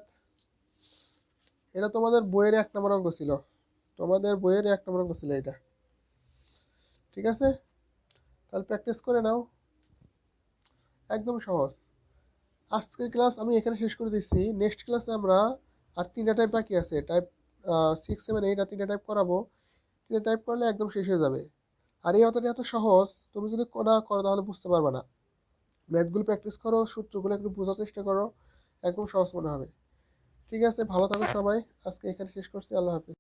এটা তোমাদের বইয়ের 1 নম্বর অঙ্ক ছিল, তোমাদের বইয়ের 1 নম্বর অঙ্ক ছিল এটা। ঠিক আছে, তাহলে প্র্যাকটিস করে নাও, একদম সহজ। আজকের ক্লাস আমি এখানে শেষ করে দিচ্ছি। নেক্সট ক্লাসে আমরা আর 3টা টাইপ বাকি আছে, টাইপ 6, 7, 8 আর 3টা টাইপ করাবো। 3টা টাইপ করলে একদম শেষ হয়ে যাবে। আর এই অতটা এত সহজ, তুমি যদি না করো তাহলে বুঝতে পারবে না। ম্যাথগুলো প্র্যাকটিস করো, সূত্রগুলো একটু বোঝার চেষ্টা করো, একদম সহজ মনে হবে। ঠিক আছে, ভালো থাকো সবাই। আজকে এখানে শেষ করছি। আল্লাহ হাফিজ।